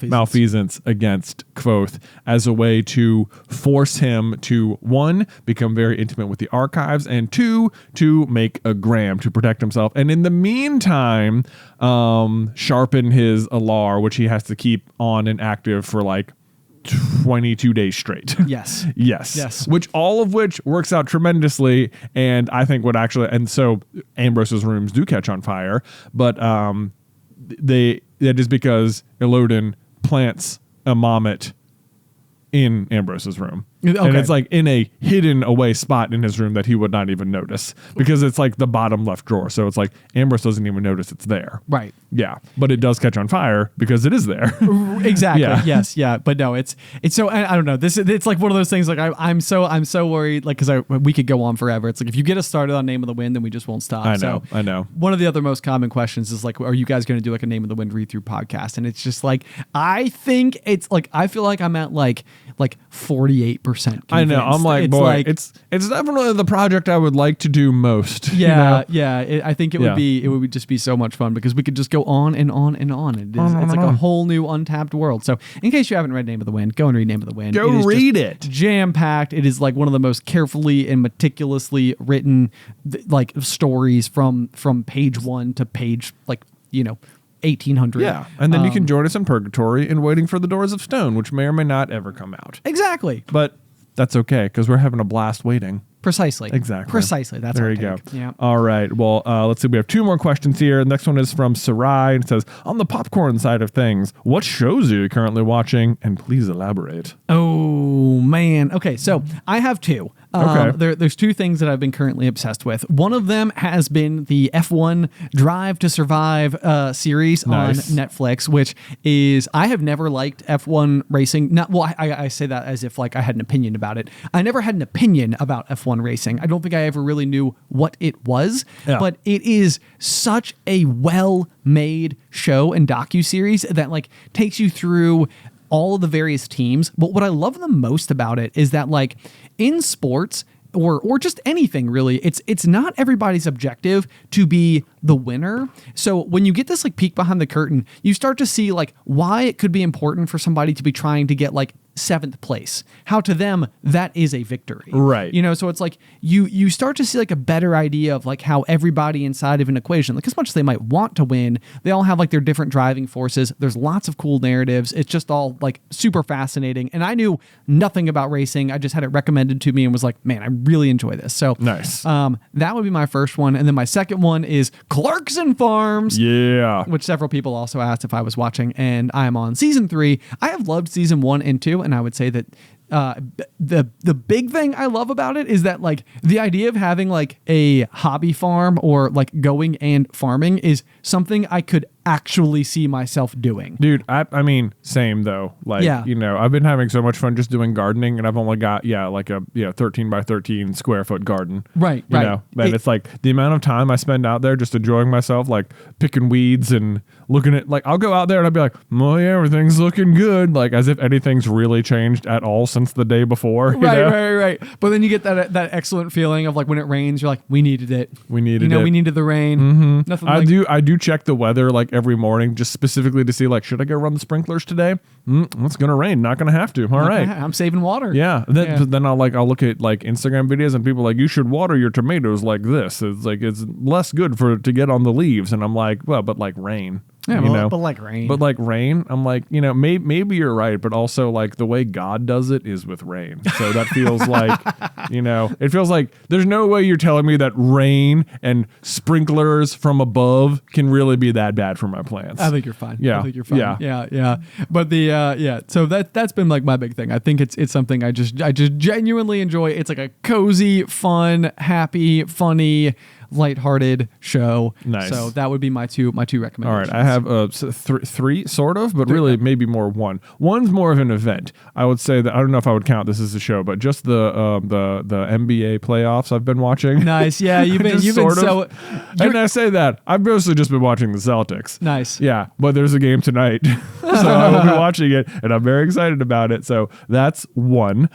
malfeasance against Quoth as a way to force him to, one, become very intimate with the archives, and two, to make a gram to protect himself. And in the meantime, sharpen his alar, which he has to keep on and active for like 22 days straight. Yes. Yes. Which all of which works out tremendously. And I think and so Ambrose's rooms do catch on fire, but that is because Ilodin plants a Mommet in Ambrose's room. Okay. And it's like in a hidden away spot in his room that he would not even notice, because it's like the bottom left drawer. So it's like Ambrose doesn't even notice it's there. Right. Yeah. But it does catch on fire because it is there. Exactly. Yeah. Yes. Yeah. But no, it's so, I don't know. It's like one of those things. Like I'm so worried, like, cause we could go on forever. It's like, if you get us started on Name of the Wind, then we just won't stop. I know. One of the other most common questions is like, are you guys going to do like a Name of the Wind read through podcast? And it's just like, I think it's like, I feel like I'm at like 48% convinced. I know. I'm like, it's definitely the project I would like to do most. Yeah, you know? Yeah. I think it would just be so much fun, because we could just go on and on and on. It's like a whole new untapped world. So in case you haven't read Name of the Wind, go and read Name of the Wind. Go read it. Jam packed. It is like one of the most carefully and meticulously written like stories from page 1 to page 1800. Yeah, and then you can join us in Purgatory in Waiting for the Doors of Stone, which may or may not ever come out. Exactly. But that's okay, because we're having a blast waiting. Precisely. Exactly. Precisely. That's there. You go. Yeah. All right. Well, let's see. We have 2 more questions here. The next one is from Sarai, and it says, on the popcorn side of things, what shows are you currently watching? And please elaborate. Oh, man. Okay, so I have 2. There's 2 things that I've been currently obsessed with. One of them has been the F1 Drive to Survive series on Netflix, which is, I have never liked F1 racing. I say that as if like I had an opinion about it. I never had an opinion about F1 racing. I don't think I ever really knew what it was, but it is such a well-made show and docuseries that like takes you through all of the various teams. But what I love the most about it is that like in sports or just anything really, it's not everybody's objective to be the winner. So when you get this like peek behind the curtain, you start to see like why it could be important for somebody to be trying to get like 7th place, how to them that is a victory, right? You know, so it's like you start to see like a better idea of like how everybody inside of an equation, like as much as they might want to win, they all have like their different driving forces. There's lots of cool narratives. It's just all like super fascinating. And I knew nothing about racing. I just had it recommended to me and was like, man, I really enjoy this. So nice. That would be my first one, and then my second one is Clarkson Farms. Yeah, which several people also asked if I was watching, and I am on season 3. I have loved season 1 and 2. And I would say that the big thing I love about it is that like the idea of having like a hobby farm or like going and farming is something I could actually see myself doing. Dude, I mean, same though. Like, you know, I've been having so much fun just doing gardening, and I've only got, like a 13 by 13 square foot garden. Right. You know, and it's like the amount of time I spend out there just enjoying myself, like picking weeds and looking at, like, I'll go out there and I'll be like, oh yeah, everything's looking good. Like as if anything's really changed at all since the day before. Right. But then you get that excellent feeling of like when it rains, you're like, we needed it. We needed the rain. Mm-hmm. Nothing I do check the weather like every morning, just specifically to see like, should I go run the sprinklers today? It's gonna rain. Not gonna have to. All right. I'm saving water. Yeah. Then I'll look at like Instagram videos and people like, you should water your tomatoes like this. It's like it's less good to get on the leaves, and I'm like, well, but like rain. Yeah, you know, but like Rain. But like Rain, I'm like, you know, maybe you're right, but also like the way God does it is with rain. So that feels like, you know, it feels like there's no way you're telling me that rain and sprinklers from above can really be that bad for my plants. I think you're fine. Yeah. I think you're fine. Yeah. Yeah. But so that's been like my big thing. I think it's something I just genuinely enjoy. It's like a cozy, fun, happy, funny, lighthearted show. Nice. So that would be my two recommendations. All right, I have three sort of, but really maybe more one. One's more of an event. I would say that I don't know if I would count this as a show, but just the NBA playoffs I've been watching. Nice. Yeah, you've been so. And I say that I've mostly just been watching the Celtics. Nice. Yeah, but there's a game tonight, so I will be watching it, and I'm very excited about it. So that's one.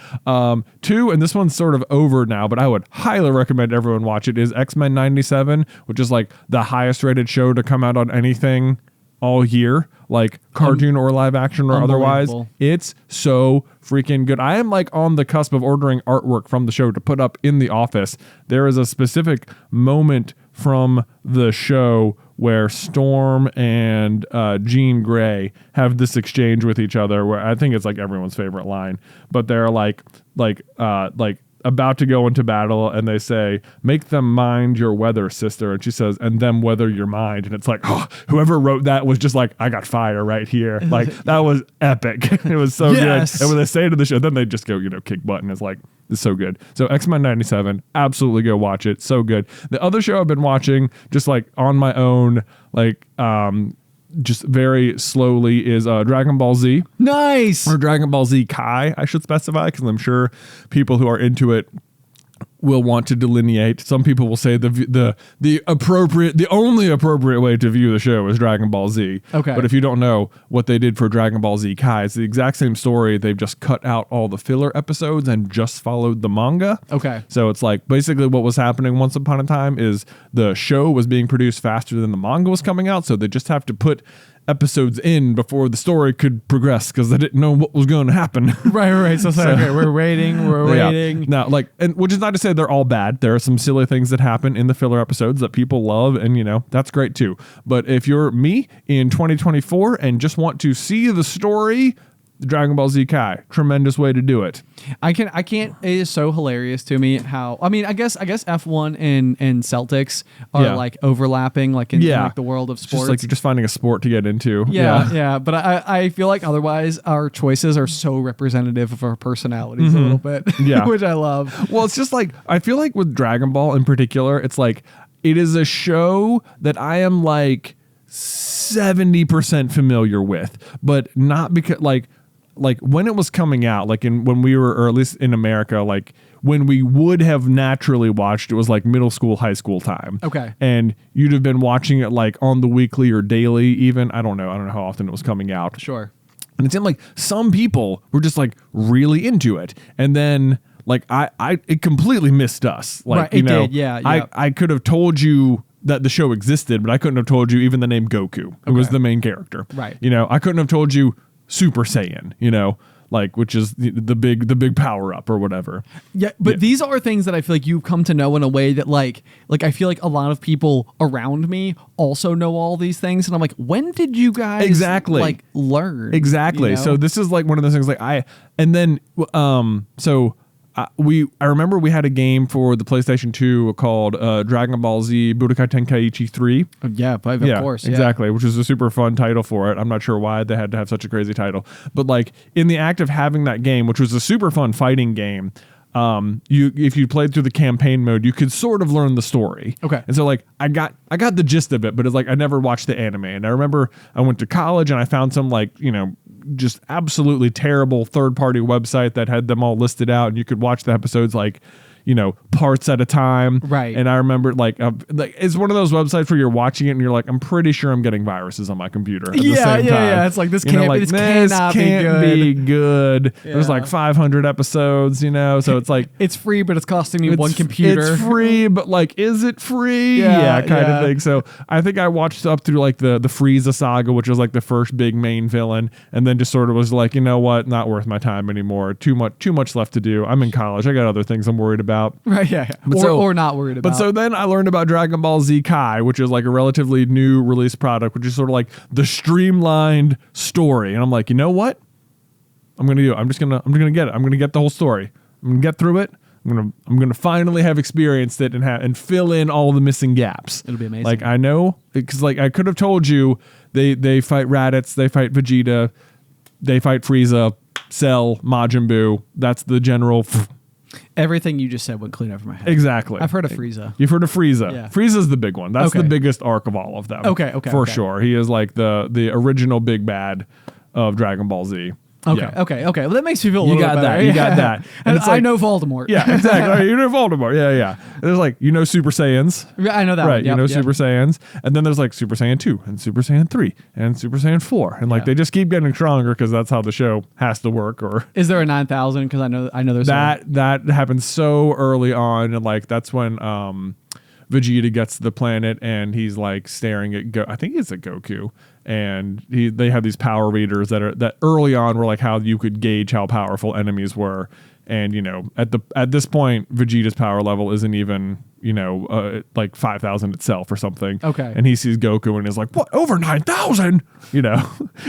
Two, and this one's sort of over now, but I would highly recommend everyone watch it. Is X-Men 97, which is like the highest rated show to come out on anything all year, like cartoon or live action or otherwise. It's so freaking good. I am like on the cusp of ordering artwork from the show to put up in the office. There is a specific moment from the show where Storm and Jean Grey have this exchange with each other where I think it's like everyone's favorite line, but they're like about to go into battle, and they say, "Make them mind your weather, sister." And she says, "And them weather your mind." And it's like, oh, whoever wrote that was just like, I got fire right here. Like that was epic. It was so good. And when they say to the show, then they just go, you know, kick butt, and it's like, it's so good. So X-Men 97, absolutely go watch it. So good. The other show I've been watching, just like on my own, like just very slowly, is Dragon Ball Z. Nice. Or Dragon Ball Z Kai, I should specify, because I'm sure people who are into it will want to delineate. Some people will say the only appropriate way to view the show is Dragon Ball Z. Okay. But if you don't know what they did for Dragon Ball Z Kai, it's the exact same story. They've just cut out all the filler episodes and just followed the manga. Okay. So it's like basically what was happening once upon a time is the show was being produced faster than the manga was coming out, so they just have to put episodes in before the story could progress because they didn't know what was going to happen. Right. So okay, we're waiting. Now, like, and which is not to say they're all bad. There are some silly things that happen in the filler episodes that people love, and you know that's great too. But if you're me in 2024 and just want to see the story, Dragon Ball Z Kai, tremendous way to do it. I can't. It is so hilarious to me how. I mean, I guess F1 and Celtics are like overlapping, like in like the world of sports. Just like you're just finding a sport to get into. Yeah. But I feel like otherwise our choices are so representative of our personalities a little bit. Yeah, which I love. Well, it's just like I feel like with Dragon Ball in particular, it's like it is a show that I am like 70% familiar with, but not because like when it was coming out, like when we were, or at least in America, like when we would have naturally watched, it was like middle school, high school time. Okay. And you'd have been watching it like on the weekly or daily even. I don't know how often it was coming out. Sure. And it seemed like some people were just like really into it. And then like it completely missed us. Like, right, it did. Yeah. I could have told you that the show existed, but I couldn't have told you even the name Goku, who was the main character. Right. You know, I couldn't have told you Super Saiyan, you know, like, which is the big power up or whatever. Yeah, but these are things that I feel like you've come to know in a way that like I feel like a lot of people around me also know all these things, and I'm like, when did you guys like learn? Exactly. You know? So this is like one of those things like I remember we had a game for the PlayStation 2 called Dragon Ball Z Budokai Tenkaichi 3. Yeah, of course. Exactly, which was a super fun title for it. I'm not sure why they had to have such a crazy title. But like in the act of having that game, which was a super fun fighting game, if you played through the campaign mode, you could sort of learn the story. Okay. And so like I got the gist of it, but it's like I never watched the anime. And I remember I went to college and I found some like, you know, just absolutely terrible third-party website that had them all listed out, and you could watch the episodes like, you know, parts at a time. Right. And I remember like it's one of those websites where you're watching it and you're like, I'm pretty sure I'm getting viruses on my computer at the same time. Yeah. It's like this cannot be good. Yeah. There's like 500 episodes, you know, so it's like it's free, but it's costing me one computer. It's free, but like, is it free? Yeah, kind of thing. So I think I watched up through like the Frieza saga, which was like the first big main villain, and then just sort of was like, you know what, not worth my time anymore. Too much left to do. I'm in college. I got other things I'm worried about. about. Right, yeah. But Or not worried about. But so then I learned about Dragon Ball Z Kai, which is like a relatively new release product, which is sort of like the streamlined story. And I'm like, you know what? I'm gonna do it. I'm gonna get it. I'm gonna get the whole story. I'm gonna get through it. I'm gonna finally have experienced it and fill in all the missing gaps. It'll be amazing. Like I know, because like I could have told you they fight Raditz, they fight Vegeta, they fight Frieza, Cell, Majin Buu. That's the general. Everything you just said went clean over my head. Exactly. I've heard of Frieza. You've heard of Frieza. Yeah. Frieza's the big one. That's Okay. the biggest arc of all of them. Okay. For sure. He is like the original big bad of Dragon Ball Z. Okay, Yeah. okay. Well, that makes me feel a little got bit better. that. You got that. And And it's I like- know Voldemort. Yeah, exactly. Right, you know Voldemort. Yeah. There's like, Super Saiyans. I know that Right, one. Yep, yep. Super Saiyans. And then there's like Super Saiyan 2 and Super Saiyan 3 and Super Saiyan 4. And like Yeah. they just keep getting stronger because that's how the show has to work. Or Is there a 9,000? Because I know there's that happens so early on. And like that's when Vegeta gets to the planet and he's like staring at I think it's at Goku. And they have these power readers that early on were like how you could gauge how powerful enemies were. And at this point, Vegeta's power level isn't even like 5,000 itself or something. Okay. And he sees Goku and is like, "What? Over 9,000?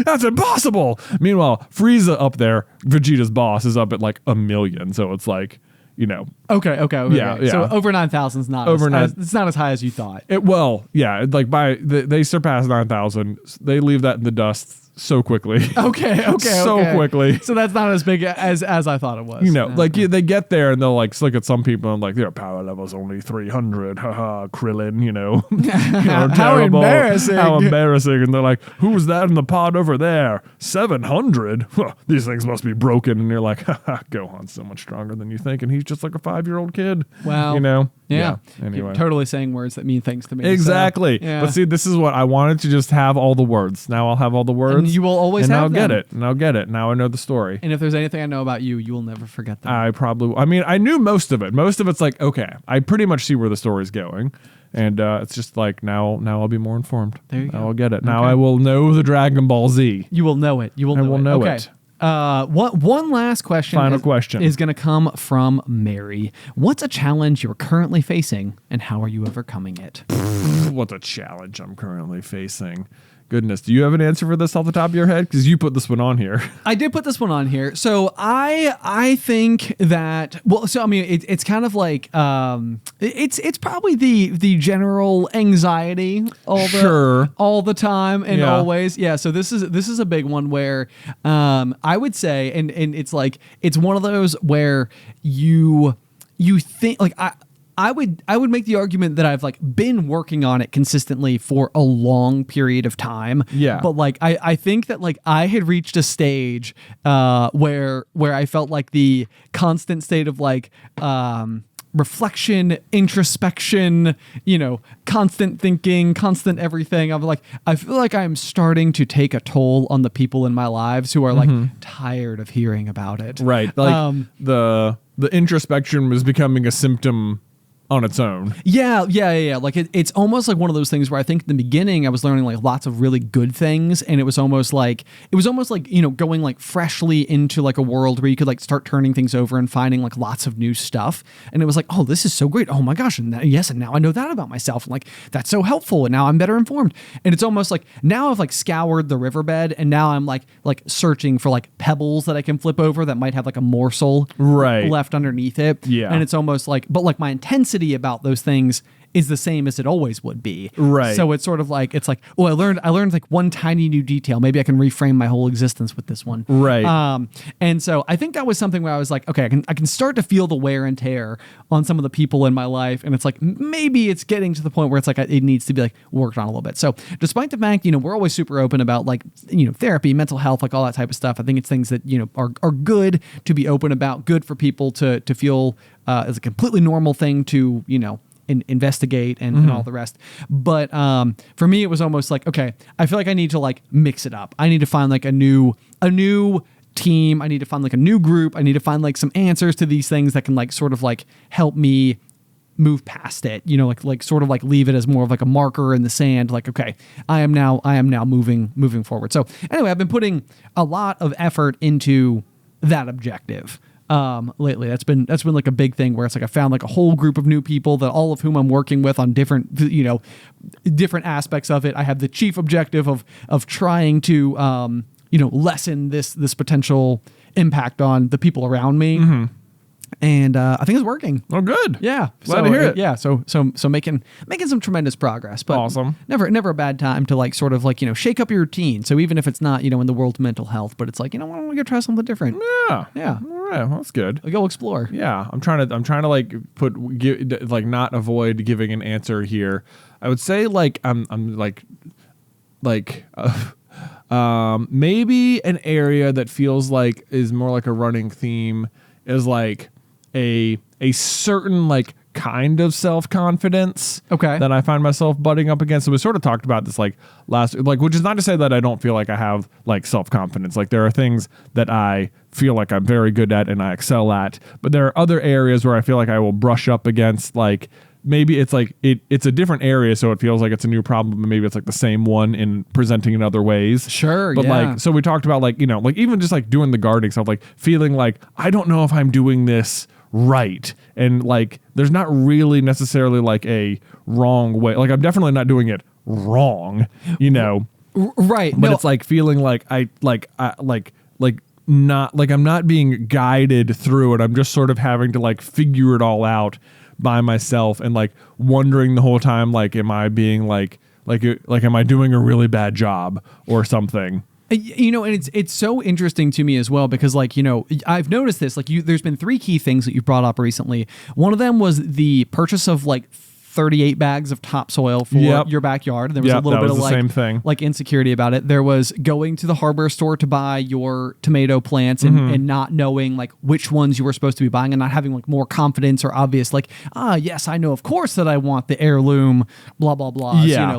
That's impossible." Meanwhile, Frieza up there, Vegeta's boss, is up at like 1,000,000. So it's like, Okay. Yeah. So over 9,000 is not Over it's not as high as you thought. like they surpass 9,000. They leave that in the dust so quickly. Okay. So quickly. So that's not as big as I thought it was. They get there and they'll like look at some people and like their power level's only 300. Haha, Krillin, How terrible. embarrassing. How embarrassing. And they're like, who's that in the pod over there? 700? These things must be broken. And you're like, haha, Gohan's so much stronger than you think. And he's just like a 5-year-old kid. Wow. Yeah. Anyway, Anyway. Totally saying words that mean things to me. Exactly. So, yeah. But see, this is what I wanted to just have all the words. Now I'll have all the words. And you will always and have I'll get them. it. And I'll get it. Now I know the story. And if there's anything I know about you, you will never forget them. I knew most of it. Most of it's like, okay, I pretty much see where the story's going. And it's just like, now I'll be more informed. There you go. Now I'll get it. Now Okay. I will know the Dragon Ball Z. You will know it. I will know okay. it. One last question. Final question. is going to come from Mary. What's a challenge you're currently facing, and how are you overcoming it? What's a challenge I'm currently facing? Goodness, do you have an answer for this off the top of your head? Because you put this one on here. I did put this one on here. So I think that it's kind of like it's probably the general anxiety all the time and Yeah. always. Yeah. So this is a big one where I would say and it's like it's one of those where you think like I would make the argument that I've like been working on it consistently for a long period of time. Yeah. But like I think that like I had reached a stage where I felt like the constant state of like reflection, introspection, constant thinking, constant everything. I feel like I'm starting to take a toll on the people in my lives who are like tired of hearing about it. Right. Like the introspection was becoming a symptom on its own. Yeah. Like it's almost like one of those things where I think in the beginning I was learning like lots of really good things, and it was almost like going like freshly into like a world where you could like start turning things over and finding like lots of new stuff, and it was like, oh, this is so great. Oh my gosh, and now I know that about myself, and like that's so helpful, and now I'm better informed. And it's almost like now I've like scoured the riverbed, and now I'm like searching for like pebbles that I can flip over that might have like a morsel left underneath it. Yeah. And it's almost like, but like my intensity about those things is the same as it always would be. Right. So it's sort of like, it's like, oh, I learned like one tiny new detail. Maybe I can reframe my whole existence with this one. Right. And so I think that was something where I was like, okay, I can start to feel the wear and tear on some of the people in my life. And it's like, maybe it's getting to the point where it's like, it needs to be like worked on a little bit. So despite the fact, we're always super open about like, therapy, mental health, like all that type of stuff. I think it's things that, are good to be open about, good for people to feel as a completely normal thing to, investigate and all the rest. But for me, it was almost like, okay, I feel like I need to like mix it up. I need to find like a new team. I need to find like a new group. I need to find like some answers to these things that can like sort of like help me move past it, like sort of like leave it as more of like a marker in the sand. Like, okay, I am now moving forward. So anyway, I've been putting a lot of effort into that objective. lately. That's been like a big thing where it's like I found like a whole group of new people that all of whom I'm working with on different aspects of it. I have the chief objective of trying to lessen this potential impact on the people around me. Mm-hmm. And I think it's working. Oh, good. Yeah, Glad to hear it. Yeah, so making some tremendous progress. But awesome. Never a bad time to like sort of like shake up your routine. So even if it's not in the world of mental health, but it's like why don't we go try something different? Yeah. All right, well, that's good. Like, go explore. Yeah, I'm trying to like not avoid giving an answer here. I would say like I'm maybe an area that feels like is more like a running theme is like a certain like kind of self-confidence that I find myself butting up against. So we sort of talked about this like which is not to say that I don't feel like I have like self-confidence. Like there are things that I feel like I'm very good at and I excel at, but there are other areas where I feel like I will brush up against like maybe it's like it's a different area, so it feels like it's a new problem, but maybe it's like the same one in presenting in other ways. Sure, but like so we talked about like like even just like doing the gardening stuff, like feeling like I don't know if I'm doing this right, and like there's not really necessarily like a wrong way. Like I'm definitely not doing it wrong, right? But it's like feeling like I'm not being guided through it. I'm just sort of having to like figure it all out by myself and like wondering the whole time, like, am I being like, am I doing a really bad job or something? And it's so interesting to me as well, because like, I've noticed this, like there's been 3 key things that you've brought up recently. One of them was the purchase of like 38 bags of topsoil for your backyard. There was a little bit of like, same thing. Like insecurity about it. There was going to the hardware store to buy your tomato plants and not knowing like which ones you were supposed to be buying and not having like more confidence or obvious like, yes, I know of course that I want the heirloom, blah, blah, blah. Yeah.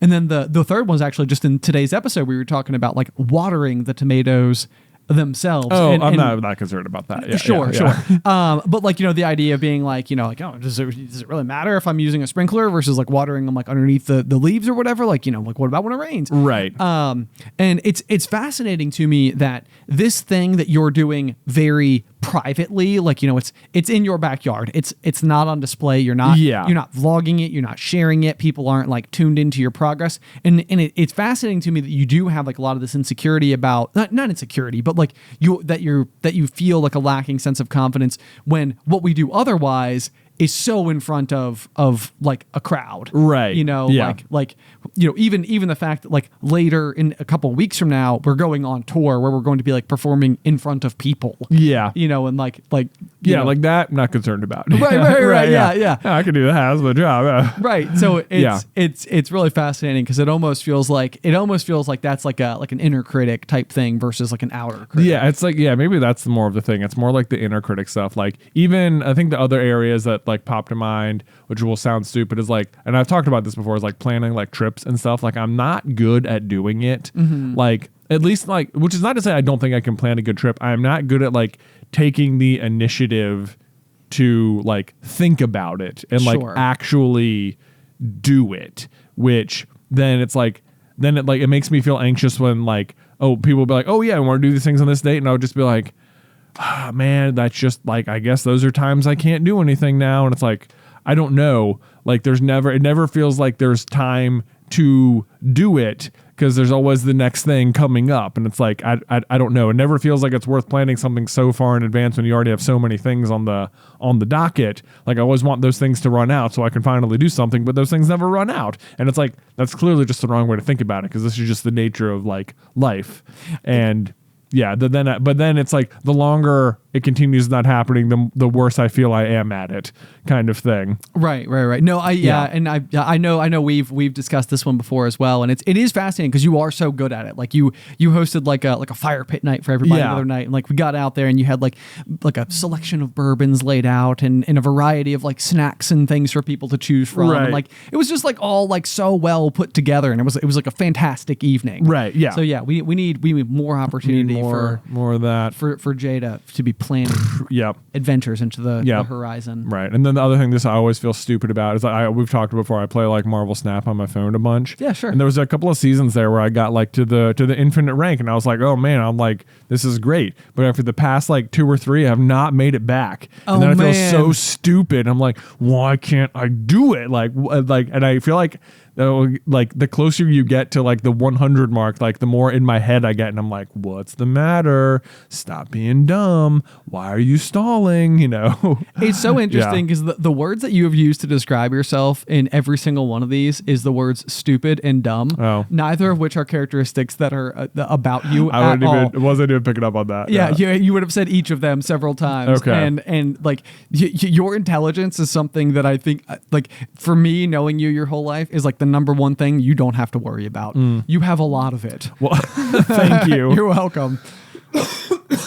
And then the third one's actually just in today's episode, we were talking about like watering the tomatoes themselves. I'm not concerned about that. Yeah, sure. Yeah. But like, the idea of being like, does it really matter if I'm using a sprinkler versus like watering them like underneath the leaves or whatever? Like, like what about when it rains? Right. And it's fascinating to me that this thing that you're doing very privately, like, it's in your backyard. It's not on display. You're not vlogging it. You're not sharing it. People aren't like tuned into your progress. And it's fascinating to me that you do have like a lot of this insecurity about not insecurity, but like you feel like a lacking sense of confidence when what we do otherwise is so in front of like a crowd, right? Like even the fact that like later in a couple of weeks from now we're going on tour where we're going to be like performing in front of people, and like like that I'm not concerned about. Right. Yeah. I can do that. That's my job. Right. So it's really fascinating because it almost feels like that's like an inner critic type thing versus like an outer critic. Yeah, it's like maybe that's more of the thing. It's more like the inner critic stuff. Like even I think the other areas that like popped to mind, which will sound stupid, is like, and I've talked about this before, is like planning like trips and stuff. Like I'm not good at doing it. Like at least like, which is not to say I don't think I can plan a good trip. I'm not good at like taking the initiative to like think about it and like actually do it, which then it's like, it makes me feel anxious when like, people will be like, oh yeah, I want to do these things on this date. And I would just be like, man, that's just like, I guess those are times I can't do anything now. And it's like, I don't know. Like it never feels like there's time to do it because there's always the next thing coming up. And it's like, I don't know. It never feels like it's worth planning something so far in advance when you already have so many things on the docket. Like I always want those things to run out so I can finally do something, but those things never run out. And it's like, that's clearly just the wrong way to think about it because this is just the nature of like life. And but then it's like the longer it continues not happening, the worse I feel I am at it, kind of thing. Right. No, and I know we've discussed this one before as well, and it is fascinating because you are so good at it. Like you hosted like a fire pit night for everybody the other night, and like we got out there and you had like a selection of bourbons laid out and a variety of like snacks and things for people to choose from. Right. And like it was just like all like so well put together, and it was like a fantastic evening. Right. Yeah. So yeah, we need more opportunity more of that for Jay to be planning Yep. adventures into the Yeah. horizon. Right. And then the other thing this I always feel stupid about is we've talked before, I play like Marvel Snap on my phone a bunch. Yeah, sure. And there was a couple of seasons there where I got like to the infinite rank and I was like, oh man, I'm like, this is great. But after the past like 2 or 3, I have not made it back. And then I feel so stupid. I'm like, why can't I do it? Like, and I feel like the closer you get to like the 100 mark, like the more in my head I get, and I'm like, what's the matter? Stop being dumb. Why are you stalling? You know, it's so interesting because the words that you have used to describe yourself in every single one of these is the words stupid and dumb. Oh. Neither of which are characteristics that are about you wasn't even picking up on that. Yeah, you would have said each of them several times. Okay. And like your intelligence is something that I think, like, for me, knowing you your whole life is like the number one thing you don't have to worry about. You have a lot of it. Well, thank you. You're welcome.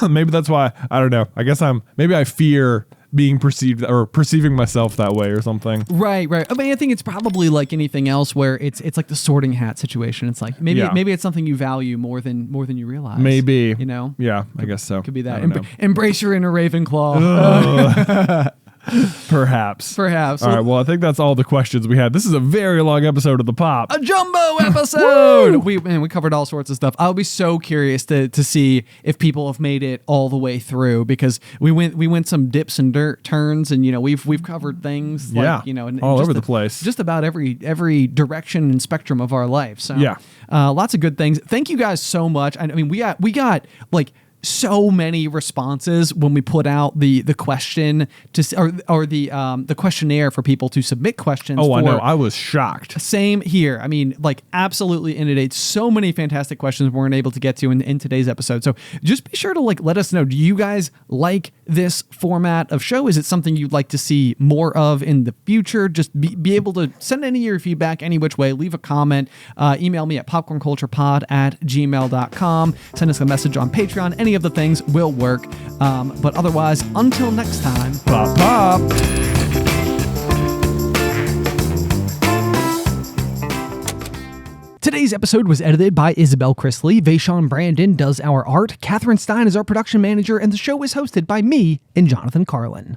Maybe that's why, I don't know. I guess maybe I fear being perceived or perceiving myself that way or something. Right. I mean, I think it's probably like anything else where it's like the sorting hat situation. It's like maybe it's something you value more than you realize. Maybe. You know? Yeah, I guess so. Could be that. I don't know. Embrace your inner Ravenclaw. Perhaps. All right. Well, I think that's all the questions we had. This is a very long episode of The Pop. A jumbo episode. we covered all sorts of stuff. I'll be so curious to see if people have made it all the way through, because we went some dips and turns, and we've covered things like, and all over the place. Just about every direction and spectrum of our life. So lots of good things. Thank you guys so much. I mean, we got like so many responses when we put out the question or the questionnaire for people to submit questions. Oh, I know. I was shocked. Same here. I mean, like, absolutely inundated. So many fantastic questions we weren't able to get to in today's episode. So just be sure to let us know. Do you guys like this format of show? Is it something you'd like to see more of in the future? Just be able to send any of your feedback any which way. Leave a comment. Email me at popcornculturepod@gmail.com. Send us a message on Patreon. Any of the things will work. But otherwise, until next time, Pop, pop. Today's episode was edited by Isybelle Christley. Vaishon Brandon does our art. Catherine Stein is our production manager, and the show is hosted by me and Jonathan Carlin.